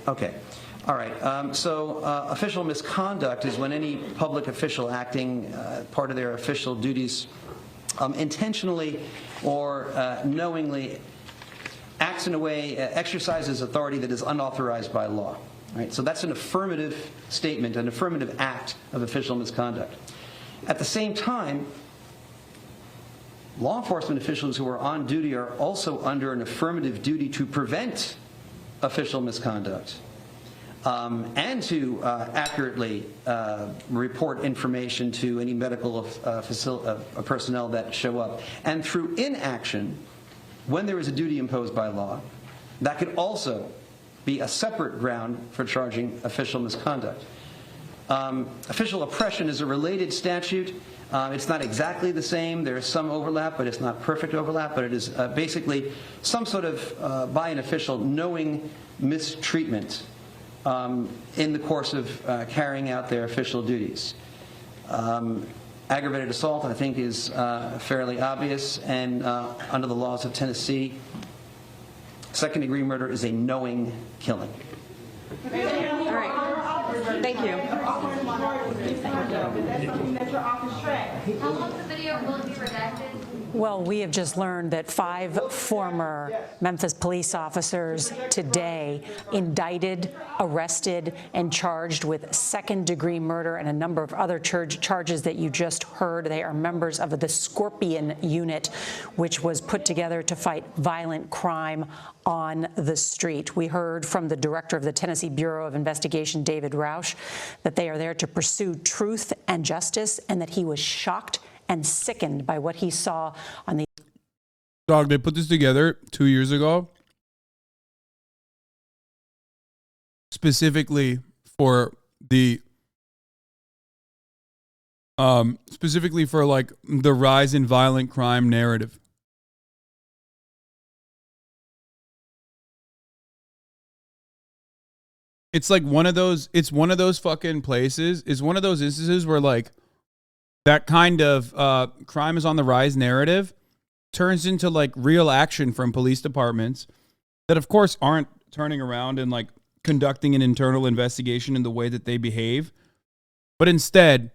okay. All right. So official misconduct is when any public official acting part of their official duties intentionally or knowingly acts in a way, exercises authority that is unauthorized by law. Right? So that's an affirmative statement, an affirmative act of official misconduct. At the same time, law enforcement officials who are on duty are also under an affirmative duty to prevent official misconduct and to accurately report information to any medical personnel that show up. And through inaction, when there is a duty imposed by law, that could also be a separate ground for charging official misconduct. Official oppression is a related statute. It's not exactly the same. There is some overlap, but it's not perfect overlap. But it is basically some sort of, by an official, knowing mistreatment in the course of carrying out their official duties. Aggravated assault, I think, is fairly obvious. And under the laws of Tennessee, second-degree murder is a knowing killing. All right. Thank you. How long the video will it be redacted? Well, we have just learned that 5 former Memphis police officers today indicted, arrested, and charged with second-degree murder and a number of other charges that you just heard. They are members of the Scorpion unit, which was put together to fight violent crime on the street. We heard from the director of the Tennessee Bureau of Investigation, David Roush, that they are there to pursue truth and justice, and that he was shocked and sickened by what he saw on the... Dog, they put this together 2 years ago, specifically for the like the rise in violent crime narrative. it's like one of those. It's one of those fucking places. It's one of those instances where like that kind of crime is on the rise narrative turns into like real action from police departments that, of course, aren't turning around and like conducting an internal investigation in the way that they behave, but instead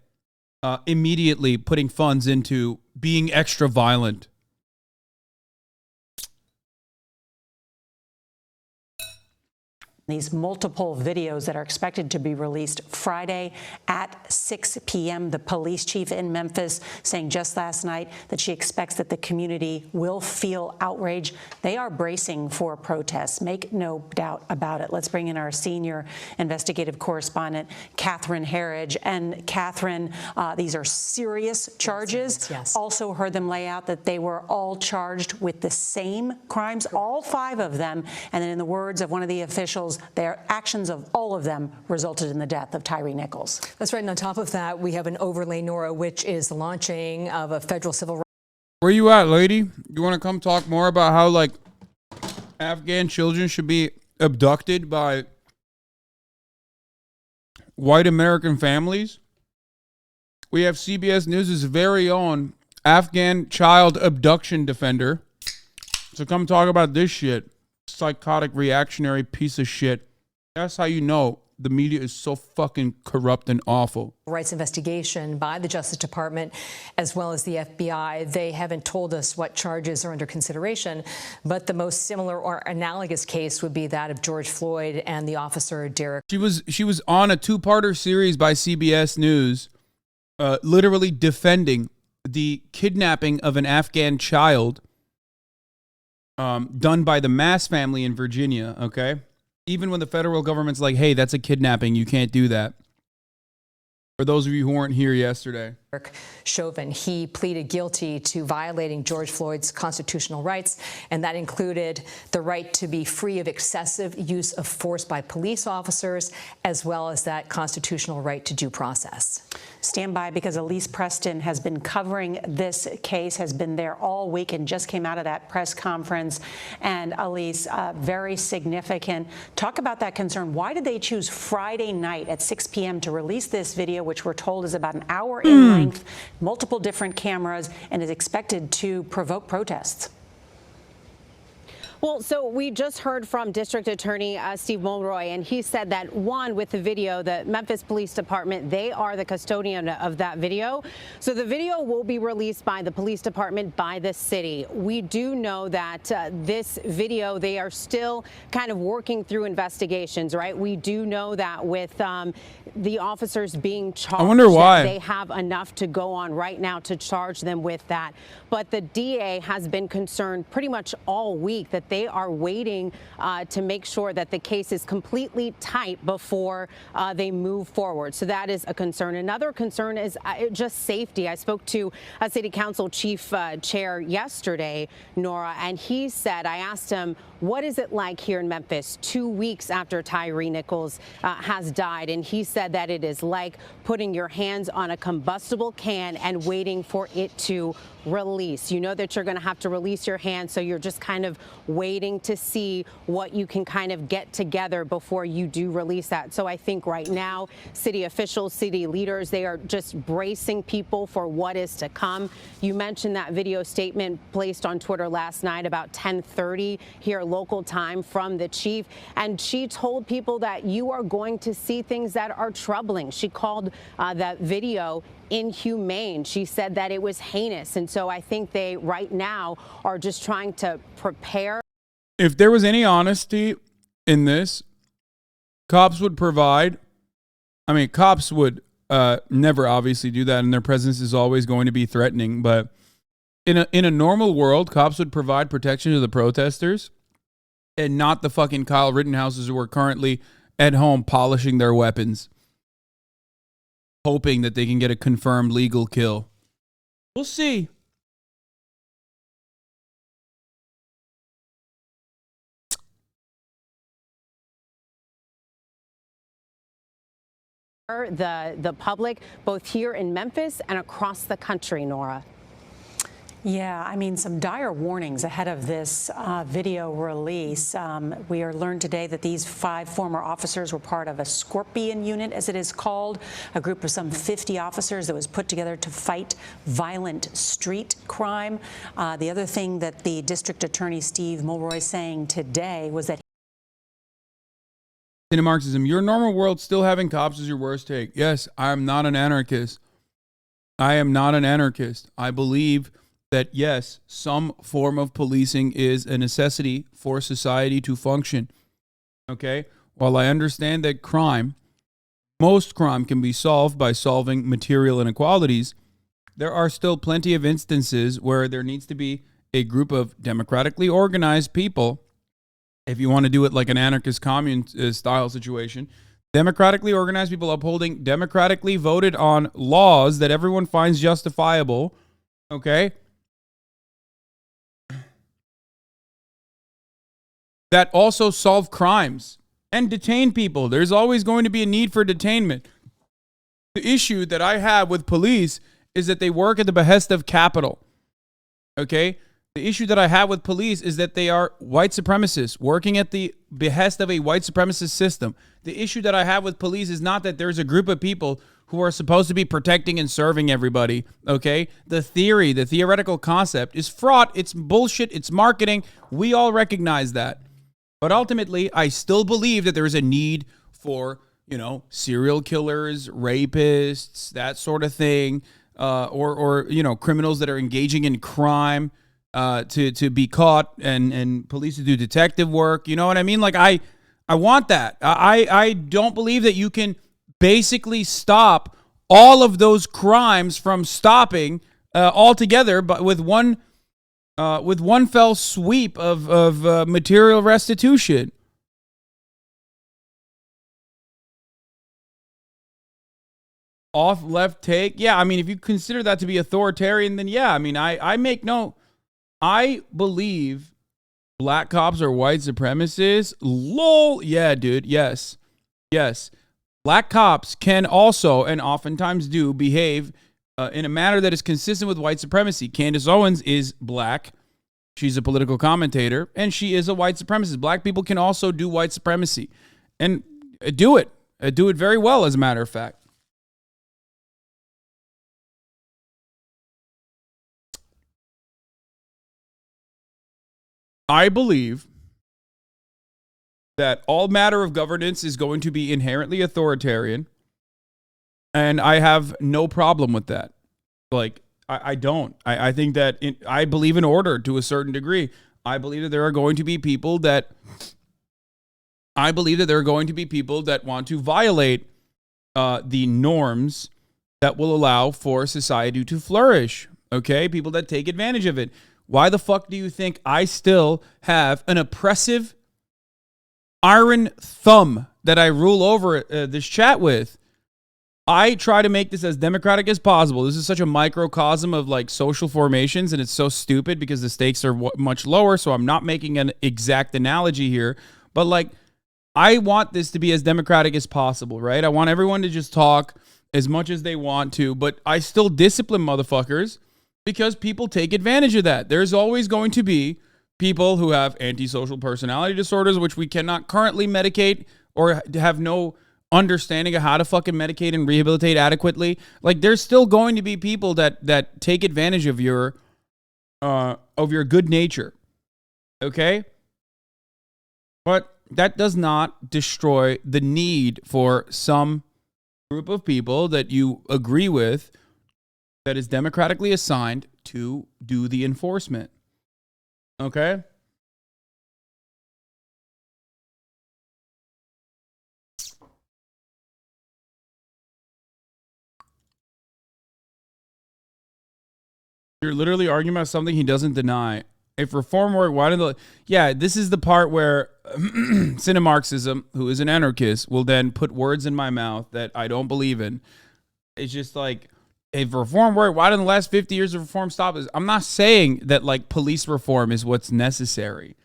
immediately putting funds into being extra violent. These multiple videos that are expected to be released Friday at 6 p.m. The police chief in Memphis saying just last night that she expects that the community will feel outrage. They are bracing for protests. Make no doubt about it. Let's bring in our senior investigative correspondent, Catherine Herridge. And Catherine, these are serious charges. Yes. Also heard them lay out that they were all charged with the same crimes, all 5 of them. And then in the words of one of the officials, their actions of all of them resulted in the death of Tyre Nichols. That's right. And on top of that, we have an overlay, Nora, which is the launching of a federal civil rights. Where you at, lady? You want to come talk more about how like Afghan children should be abducted by white American families? We have CBS News' very own Afghan child abduction defender. So come talk about this shit. Psychotic, reactionary piece of shit. That's how you know the media is so fucking corrupt and awful. Rights investigation by the Justice Department as well as the FBI. They haven't told us what charges are under consideration, but the most similar or analogous case would be that of George Floyd and the officer Derek. She was on a 2-parter series by CBS News, literally defending the kidnapping of an Afghan child done by the Mass family in Virginia, okay? Even when the federal government's like, hey, that's a kidnapping, you can't do that. For those of you who weren't here yesterday. Chauvin, he pleaded guilty to violating George Floyd's constitutional rights, and that included the right to be free of excessive use of force by police officers, as well as that constitutional right to due process. Stand by, because Elise Preston has been covering this case, has been there all week and just came out of that press conference. And Elise, very significant. Talk about that concern. Why did they choose Friday night at 6 p.m. to release this video, which we're told is about an hour in length, multiple different cameras, and is expected to provoke protests? Well, so we just heard from District Attorney Steve Mulroy, and he said that, one, with the video, the Memphis Police Department, they are the custodian of that video. So the video will be released by the police department, by the city. We do know that this video, they are still kind of working through investigations, right? We do know that with the officers being charged, I wonder why they have enough to go on right now to charge them with that. But the DA has been concerned pretty much all week that they are waiting to make sure that the case is completely tight before they move forward. So that is a concern. Another concern is just safety. I spoke to a city council chief chair yesterday, Nora, and he said, I asked him, what is it like here in Memphis 2 weeks after Tyre Nichols has died? And he said that it is like putting your hands on a combustible can and waiting for it to release. You know that you're going to have to release your hand, so you're just kind of waiting to see what you can kind of get together before you do release that. So I think right now, city officials, city leaders, they are just bracing people for what is to come. You mentioned that video statement placed on Twitter last night about 10:30 here local time from the chief, and she told people that you are going to see things that are troubling. She called that video inhumane. She said that it was heinous. And so I think they right now are just trying to prepare. If there was any honesty in this, cops would provide. I mean, cops would never obviously do that, and their presence is always going to be threatening. But in a normal world, cops would provide protection to the protesters and not the fucking Kyle Rittenhouses who are currently at home polishing their weapons, hoping that they can get a confirmed legal kill. We'll see. The public, both here in Memphis and across the country, Nora. Yeah, I mean, some dire warnings ahead of this video release. We are learned today that these 5 former officers were part of a Scorpion unit, as it is called, a group of some 50 officers that was put together to fight violent street crime. The other thing that the district attorney, Steve Mulroy, saying today was that Marxism, your normal world still having cops is your worst take. Yes, I am not an anarchist. I am not an anarchist. I believe that, yes, some form of policing is a necessity for society to function. Okay? While I understand that most crime can be solved by solving material inequalities, there are still plenty of instances where there needs to be a group of democratically organized people, if you want to do it like an anarchist commune style situation, democratically organized people upholding democratically voted on laws that everyone finds justifiable, okay? That also solve crimes and detain people. There's always going to be a need for detainment. The issue that I have with police is that they work at the behest of capital. Okay? The issue that I have with police is that they are white supremacists working at the behest of a white supremacist system. The issue that I have with police is not that there's a group of people who are supposed to be protecting and serving everybody, okay? The theoretical concept is fraught. It's bullshit. It's marketing. We all recognize that. But ultimately, I still believe that there is a need for, serial killers, rapists, that sort of thing, or criminals that are engaging in crime to be caught and police to do detective work. You know what I mean? Like, I want that. I don't believe that you can basically stop all of those crimes from stopping altogether, but with one fell sweep of material restitution. Off left take. Yeah, I mean, if you consider that to be authoritarian, then yeah, I mean, I believe black cops are white supremacists. Lol. Yeah, dude. Yes. Black cops can also, and oftentimes do, behave in a manner that is consistent with white supremacy. Candace Owens is black. She's a political commentator, and she is a white supremacist. Black people can also do white supremacy and do it. Do it very well, as a matter of fact. I believe that all matter of governance is going to be inherently authoritarian, and I have no problem with that. Like, I don't. I think that I believe in order to a certain degree. I believe that there are going to be people that want to violate the norms that will allow for society to flourish. Okay? People that take advantage of it. Why the fuck do you think I still have an oppressive iron thumb that I rule over this chat with? I try to make this as democratic as possible. This is such a microcosm of like social formations, and it's so stupid because the stakes are much lower, so I'm not making an exact analogy here. But like, I want this to be as democratic as possible, right? I want everyone to just talk as much as they want to, but I still discipline motherfuckers because people take advantage of that. There's always going to be people who have antisocial personality disorders, which we cannot currently medicate or have no understanding of how to fucking medicate and rehabilitate adequately. Like, there's still going to be people that take advantage of your good nature. Okay? But that does not destroy the need for some group of people that you agree with that is democratically assigned to do the enforcement. Okay? You're literally arguing about something he doesn't deny. If reform work, why did the... Yeah, this is the part where Marxism, who is an anarchist, will then put words in my mouth that I don't believe in. It's just like, if reform work, why didn't the last 50 years of reform stop us? I'm not saying that like police reform is what's necessary.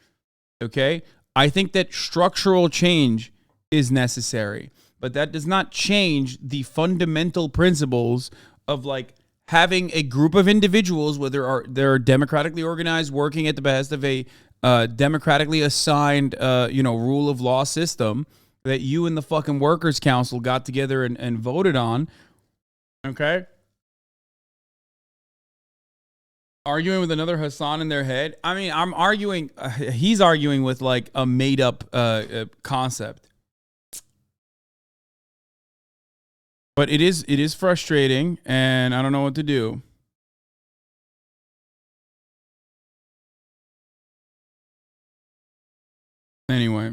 Okay? I think that structural change is necessary, but that does not change the fundamental principles of like having a group of individuals, whether they're democratically organized, working at the behest of a democratically assigned, rule of law system that you and the fucking workers' council got together and voted on. Okay. Arguing with another Hasan in their head. I mean, I'm arguing. He's arguing with like a made up concept. But it is frustrating, and I don't know what to do. Anyway.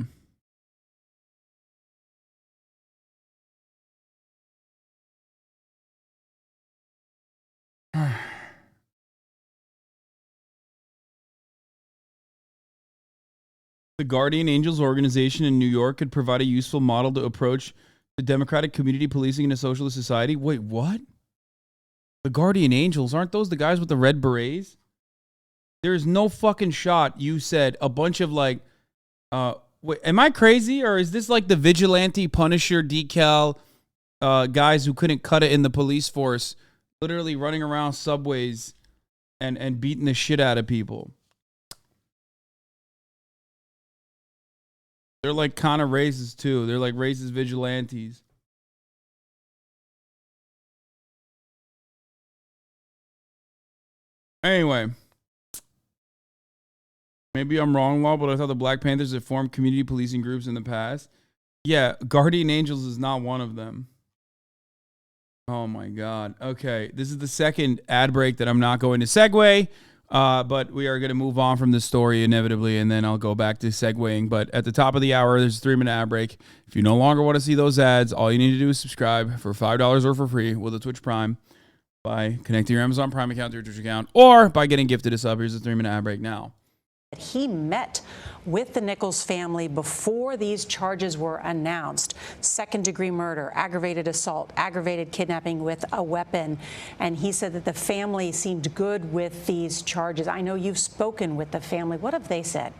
The Guardian Angels organization in New York could provide a useful model to approach the democratic community policing in a socialist society. Wait, what? The Guardian Angels, aren't those the guys with the red berets? There's no fucking shot you said a bunch of like, wait, am I crazy? Or is this like the vigilante Punisher decal guys who couldn't cut it in the police force, literally running around subways and beating the shit out of people? They're like kind of racist too. They're like racist vigilantes. Anyway. Maybe I'm wrong, Law, but I thought the Black Panthers had formed community policing groups in the past. Yeah, Guardian Angels is not one of them. Oh my God. Okay, this is the second ad break that I'm not going to segue. But we are going to move on from this story inevitably, and then I'll go back to segueing. But at the top of the hour, there's a 3-minute ad break. If you no longer want to see those ads, all you need to do is subscribe for $5 or for free with a Twitch Prime by connecting your Amazon Prime account to your Twitch account, or by getting gifted a sub. Here's a 3-minute ad break now. He met with the Nichols family before these charges were announced. Second-degree murder, aggravated assault, aggravated kidnapping with a weapon. And he said that the family seemed good with these charges. I know you've spoken with the family. What have they said?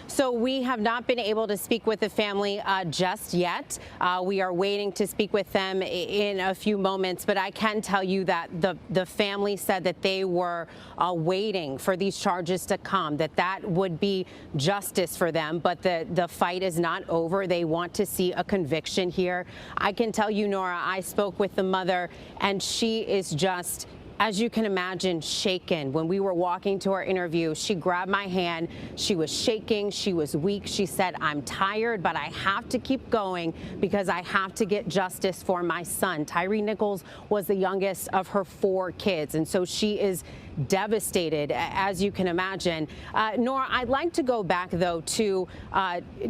So we have not been able to speak with the family just yet. We are waiting to speak with them in a few moments, but I can tell you that the family said that they were waiting for these charges to come, that would be justice for them, but the fight is not over. They want to see a conviction here. I can tell you, Nora, I spoke with the mother, and she is just, as you can imagine, shaken. When we were walking to our interview, she grabbed my hand. She was shaking. She was weak. She said, I'm tired, but I have to keep going because I have to get justice for my son. Tyre Nichols was the youngest of her 4 kids, and so she is devastated, as you can imagine. Nora, I'd like to go back, though, to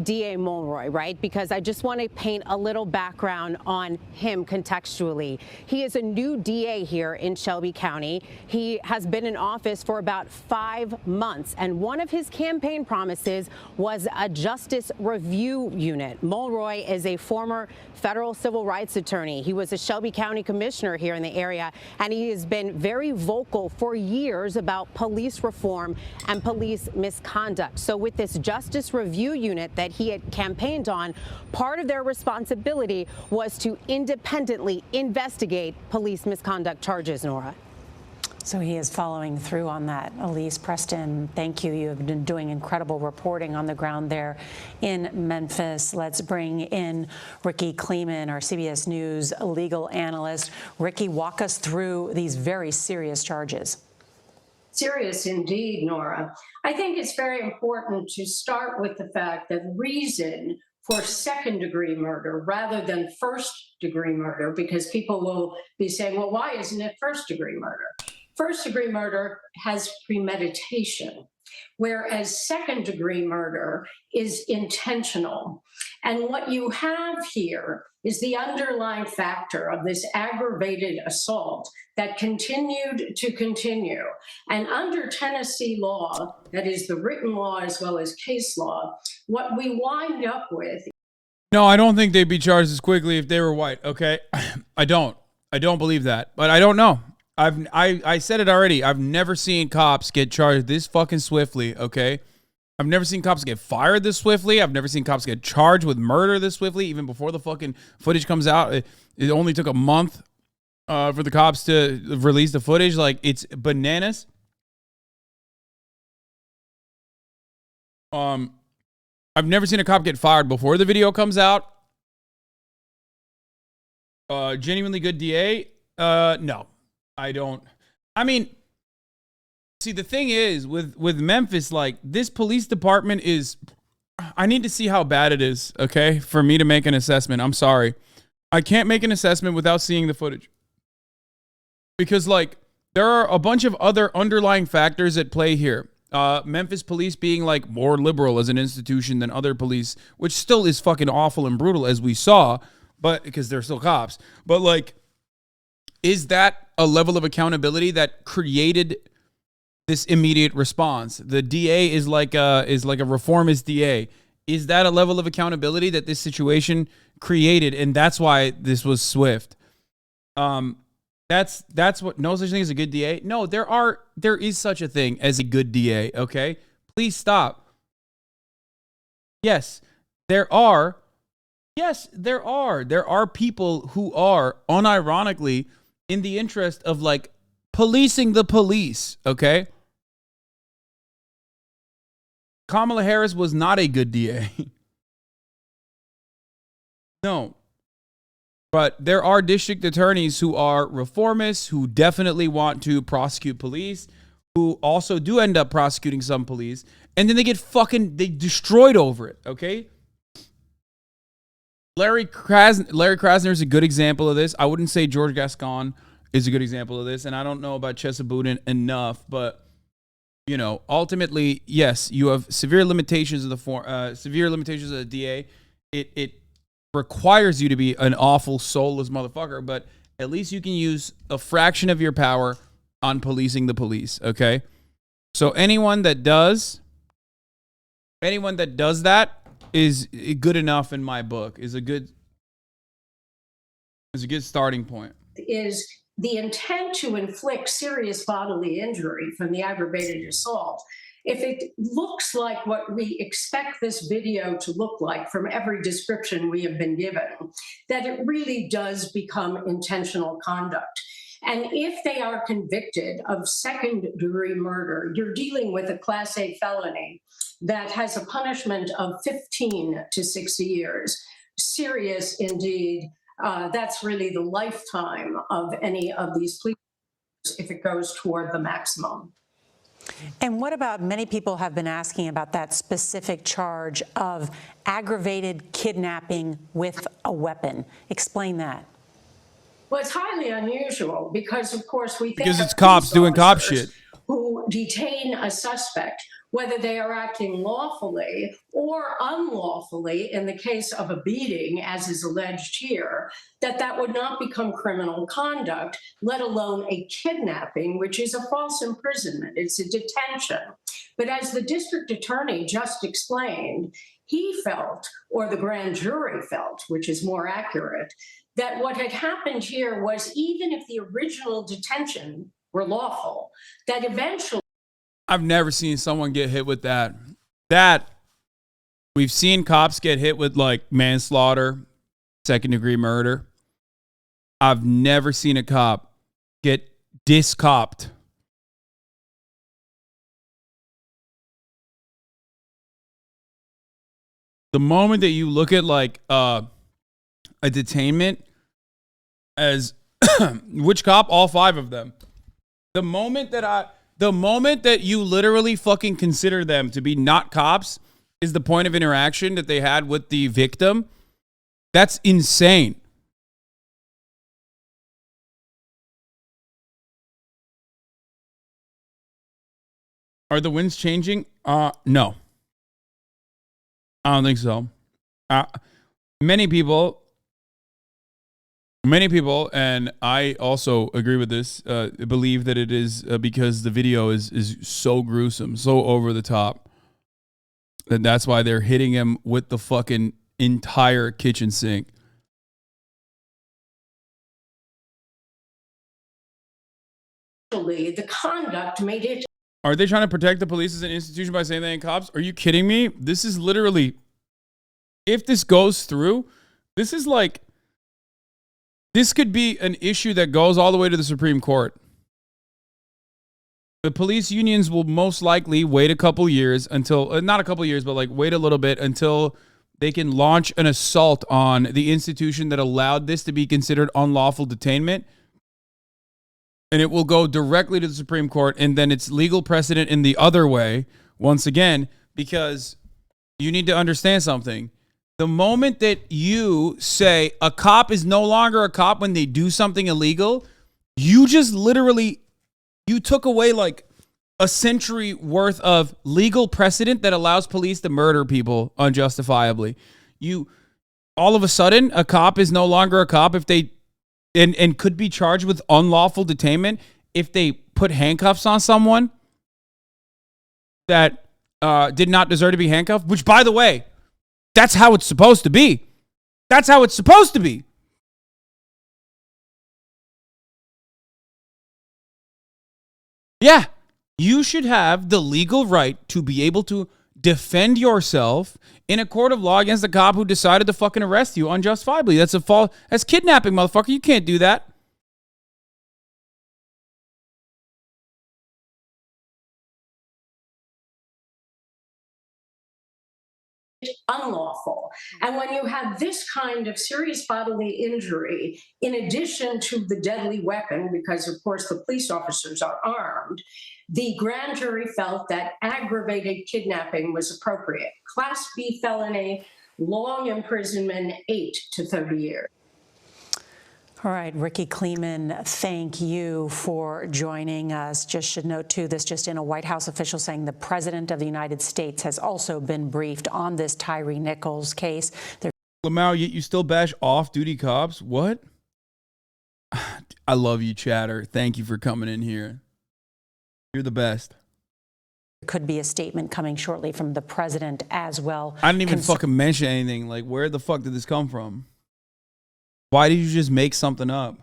DA Mulroy, right? Because I just want to paint a little background on him contextually. He is a new DA here in Shelby County. He has been in office for about 5 months, and one of his campaign promises was a justice review unit. Mulroy is a former federal civil rights attorney. He was a Shelby County commissioner here in the area, and he has been very vocal for years about police reform and police misconduct. So with this justice review unit that he had campaigned on, part of their responsibility was to independently investigate police misconduct charges, Nora. So he is following through on that. Elise Preston, thank you. You have been doing incredible reporting on the ground there in Memphis. Let's bring in Ricky Kleeman, our CBS News legal analyst. Ricky, walk us through these very serious charges. Serious indeed, Nora. I think it's very important to start with the fact that reason for second-degree murder rather than first-degree murder, because people will be saying, well, why isn't it first-degree murder? First-degree murder has premeditation, whereas second-degree murder is intentional. And what you have here is the underlying factor of this aggravated assault that continued to continue. And under Tennessee law, that is the written law as well as case law, what we wind up with. No, I don't think they'd be charged as quickly if they were white, okay? I don't believe that, but I don't know. I said it already. I've never seen cops get charged this fucking swiftly, okay? I've never seen cops get fired this swiftly. I've never seen cops get charged with murder this swiftly, even before the fucking footage comes out. It only took a month for the cops to release the footage. Like, it's bananas. I've never seen a cop get fired before the video comes out. Genuinely good DA? No, I don't. I mean, see, the thing is with Memphis, like, this police department is, I need to see how bad it is, okay, for me to make an assessment. I'm sorry. I can't make an assessment without seeing the footage. Because, like, there are a bunch of other underlying factors at play here. Memphis police being, like, more liberal as an institution than other police, which still is fucking awful and brutal, as we saw, but because they're still cops. But, like, is that a level of accountability that created this immediate response? The DA is like a reformist DA. Is that a level of accountability that this situation created? And that's why this was swift. That's what, no such thing as a good DA. No, there is such a thing as a good DA. Okay, please stop. Yes, there are. Yes, there are. There are people who are unironically in the interest of, like, policing the police. Okay. Kamala Harris was not a good DA. No. But there are district attorneys who are reformists, who definitely want to prosecute police, who also do end up prosecuting some police, and then they get they destroyed over it, okay? Larry Krasner is a good example of this. I wouldn't say George Gascon is a good example of this, and I don't know about Chesapeake enough, but, you know, ultimately, yes, you have severe limitations of the DA. It requires you to be an awful, soulless motherfucker, but at least you can use a fraction of your power on policing the police, okay? So anyone that does that is good enough in my book, is a good starting point. Is the intent to inflict serious bodily injury from the aggravated assault. If it looks like what we expect this video to look like from every description we have been given, that it really does become intentional conduct. And if they are convicted of second-degree murder, you're dealing with a Class A felony that has a punishment of 15 to 60 years. Serious indeed. That's really the lifetime of any of these pleas if it goes toward the maximum. And what about, many people have been asking about that specific charge of aggravated kidnapping with a weapon. Explain that. Well, it's highly unusual because, of course, we think because it's cops doing cop shit. Who detain a suspect, whether they are acting lawfully or unlawfully in the case of a beating, as is alleged here, that would not become criminal conduct, let alone a kidnapping, which is a false imprisonment. It's a detention. But as the district attorney just explained, he felt, or the grand jury felt, which is more accurate, that what had happened here was, even if the original detention were lawful, that eventually... I've never seen someone get hit with that. We've seen cops get hit with, like, manslaughter, second-degree murder. I've never seen a cop get discopped. The moment that you look at, like, a detainment as which cop? All 5 of them. The moment that you literally fucking consider them to be not cops is the point of interaction that they had with the victim. That's insane. Are the winds changing? No. I don't think so. Many people, and I also agree with this, believe that it is because the video is so gruesome, so over the top, that that's why they're hitting him with the fucking entire kitchen sink. The conduct made it... Are they trying to protect the police as an institution by saying they ain't cops? Are you kidding me? This is literally, if this goes through, this is This could be an issue that goes all the way to the Supreme Court. The police unions will most likely wait a couple years until, not a couple years, but like wait a little bit until they can launch an assault on the institution that allowed this to be considered unlawful detainment. And it will go directly to the Supreme Court, and then it's legal precedent in the other way, once again, because you need to understand something. The moment that you say a cop is no longer a cop when they do something illegal, you just literally, you took away like a century worth of legal precedent that allows police to murder people unjustifiably. You, all of a sudden, a cop is no longer a cop if they, and could be charged with unlawful detainment if they put handcuffs on someone that did not deserve to be handcuffed, which, by the way, that's how it's supposed to be. That's how it's supposed to be. Yeah, you should have the legal right to be able to defend yourself in a court of law against a cop who decided to fucking arrest you unjustifiably. That's kidnapping, motherfucker. You can't do that. Unlawful. And when you have this kind of serious bodily injury, in addition to the deadly weapon, because of course the police officers are armed, the grand jury felt that aggravated kidnapping was appropriate. Class B felony, long imprisonment, 8 to 30 years. All right, Ricky Kleeman, thank you for joining us. Just should note, too, this just in, a White House official saying the President of the United States has also been briefed on this Tyre Nichols case. Lamau, yet you still bash off-duty cops? What? I love you, Chatter. Thank you for coming in here. You're the best. Could be a statement coming shortly from the President as well. I didn't even fucking mention anything. Like, where the fuck did this come from? Why did you just make something up?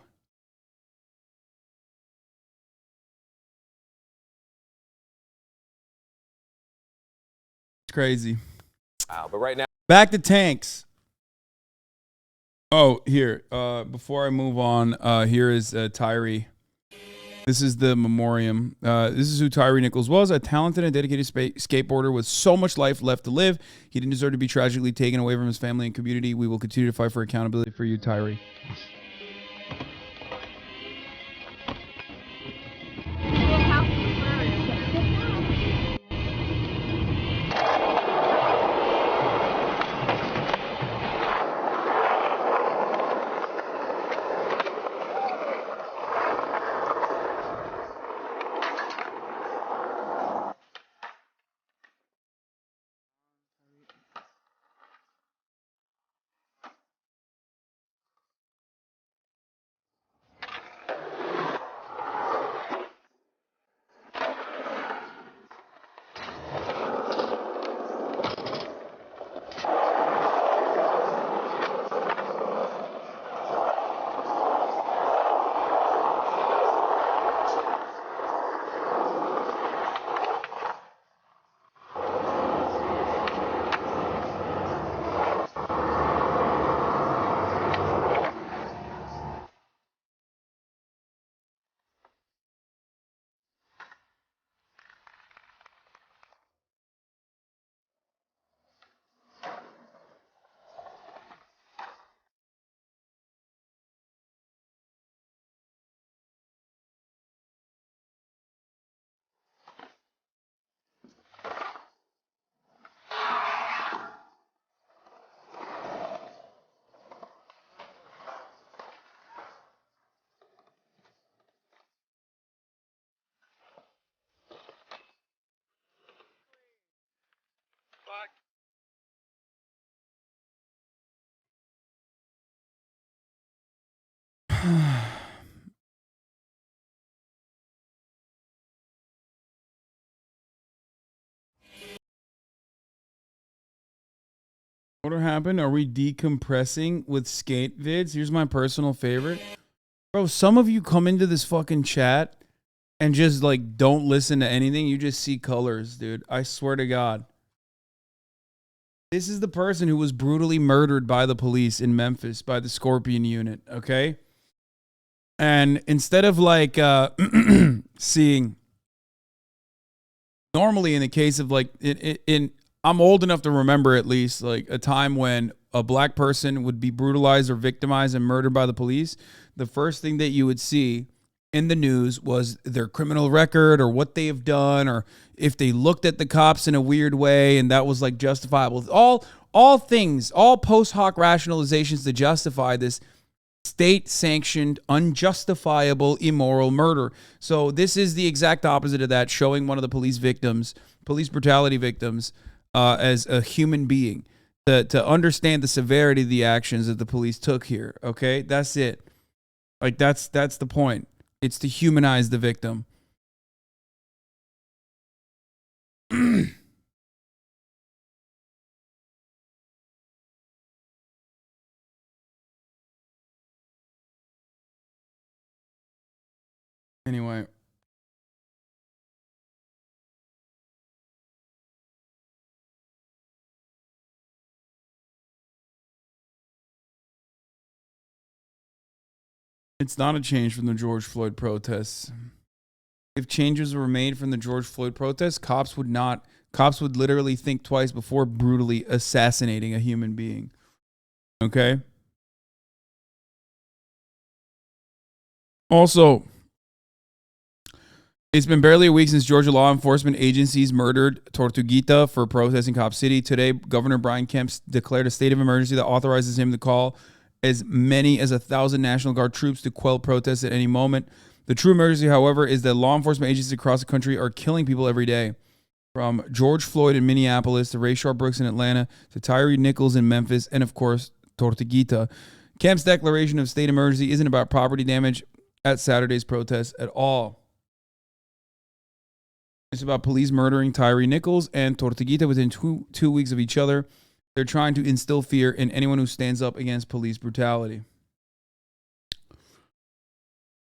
It's crazy. Wow, but right now, back to tanks. Oh, here. Before I move on, here is Tyre. This is the memoriam. This is who Tyre Nichols was, a talented and dedicated skateboarder with so much life left to live. He didn't deserve to be tragically taken away from his family and community. We will continue to fight for accountability for you, Tyre. What happened? Are we decompressing with skate vids? Here's my personal favorite. Bro, some of you come into this fucking chat and just like don't listen to anything. You just see colors, dude. I swear to God. This is the person who was brutally murdered by the police in Memphis by the Scorpion unit, okay? And instead of like seeing, normally in the case of like, I'm old enough to remember at least like a time when a black person would be brutalized or victimized and murdered by the police. The first thing that you would see in the news was their criminal record or what they have done, or if they looked at the cops in a weird way and that was like justifiable. All things, all post hoc rationalizations to justify this state-sanctioned, unjustifiable, immoral murder. So this is the exact opposite of that, showing one of the police brutality victims, as a human being, to understand the severity of the actions that the police took here. Okay, that's it. Like that's the point. It's to humanize the victim. Anyway. It's not a change from the George Floyd protests. If changes were made from the George Floyd protests, cops would literally think twice before brutally assassinating a human being. Okay? Also, it's been barely a week since Georgia law enforcement agencies murdered Tortuguita for protesting Cop City. Today, Governor Brian Kemp declared a state of emergency that authorizes him to call as many as 1,000 National Guard troops to quell protests at any moment. The true emergency, however, is that law enforcement agencies across the country are killing people every day. From George Floyd in Minneapolis to Rayshard Brooks in Atlanta to Tyre Nichols in Memphis and, of course, Tortuguita. Kemp's declaration of state emergency isn't about property damage at Saturday's protests at all. It's about police murdering Tyre Nichols and Tortuguita within two weeks of each other. They're trying to instill fear in anyone who stands up against police brutality.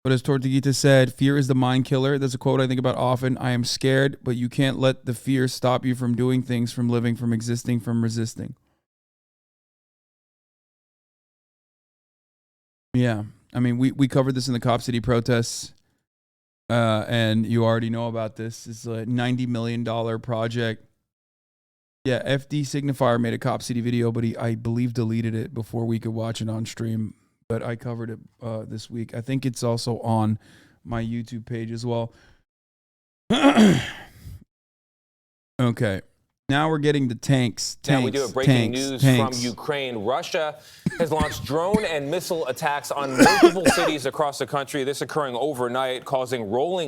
But as Tortuguita said, fear is the mind killer. That's a quote I think about often. I am scared, but you can't let the fear stop you from doing things, from living, from existing, from resisting. Yeah. I mean, we covered this in the Cop City protests, and you already know about this. It's a $90 million project. Yeah, FD Signifier made a Cop City video, but I believe deleted it before we could watch it on stream. But I covered it this week. I think it's also on my YouTube page as well. Okay. Now we're getting to tanks. Now we do have breaking news from Ukraine. Russia has launched drone and missile attacks on multiple cities across the country. This occurring overnight, causing rolling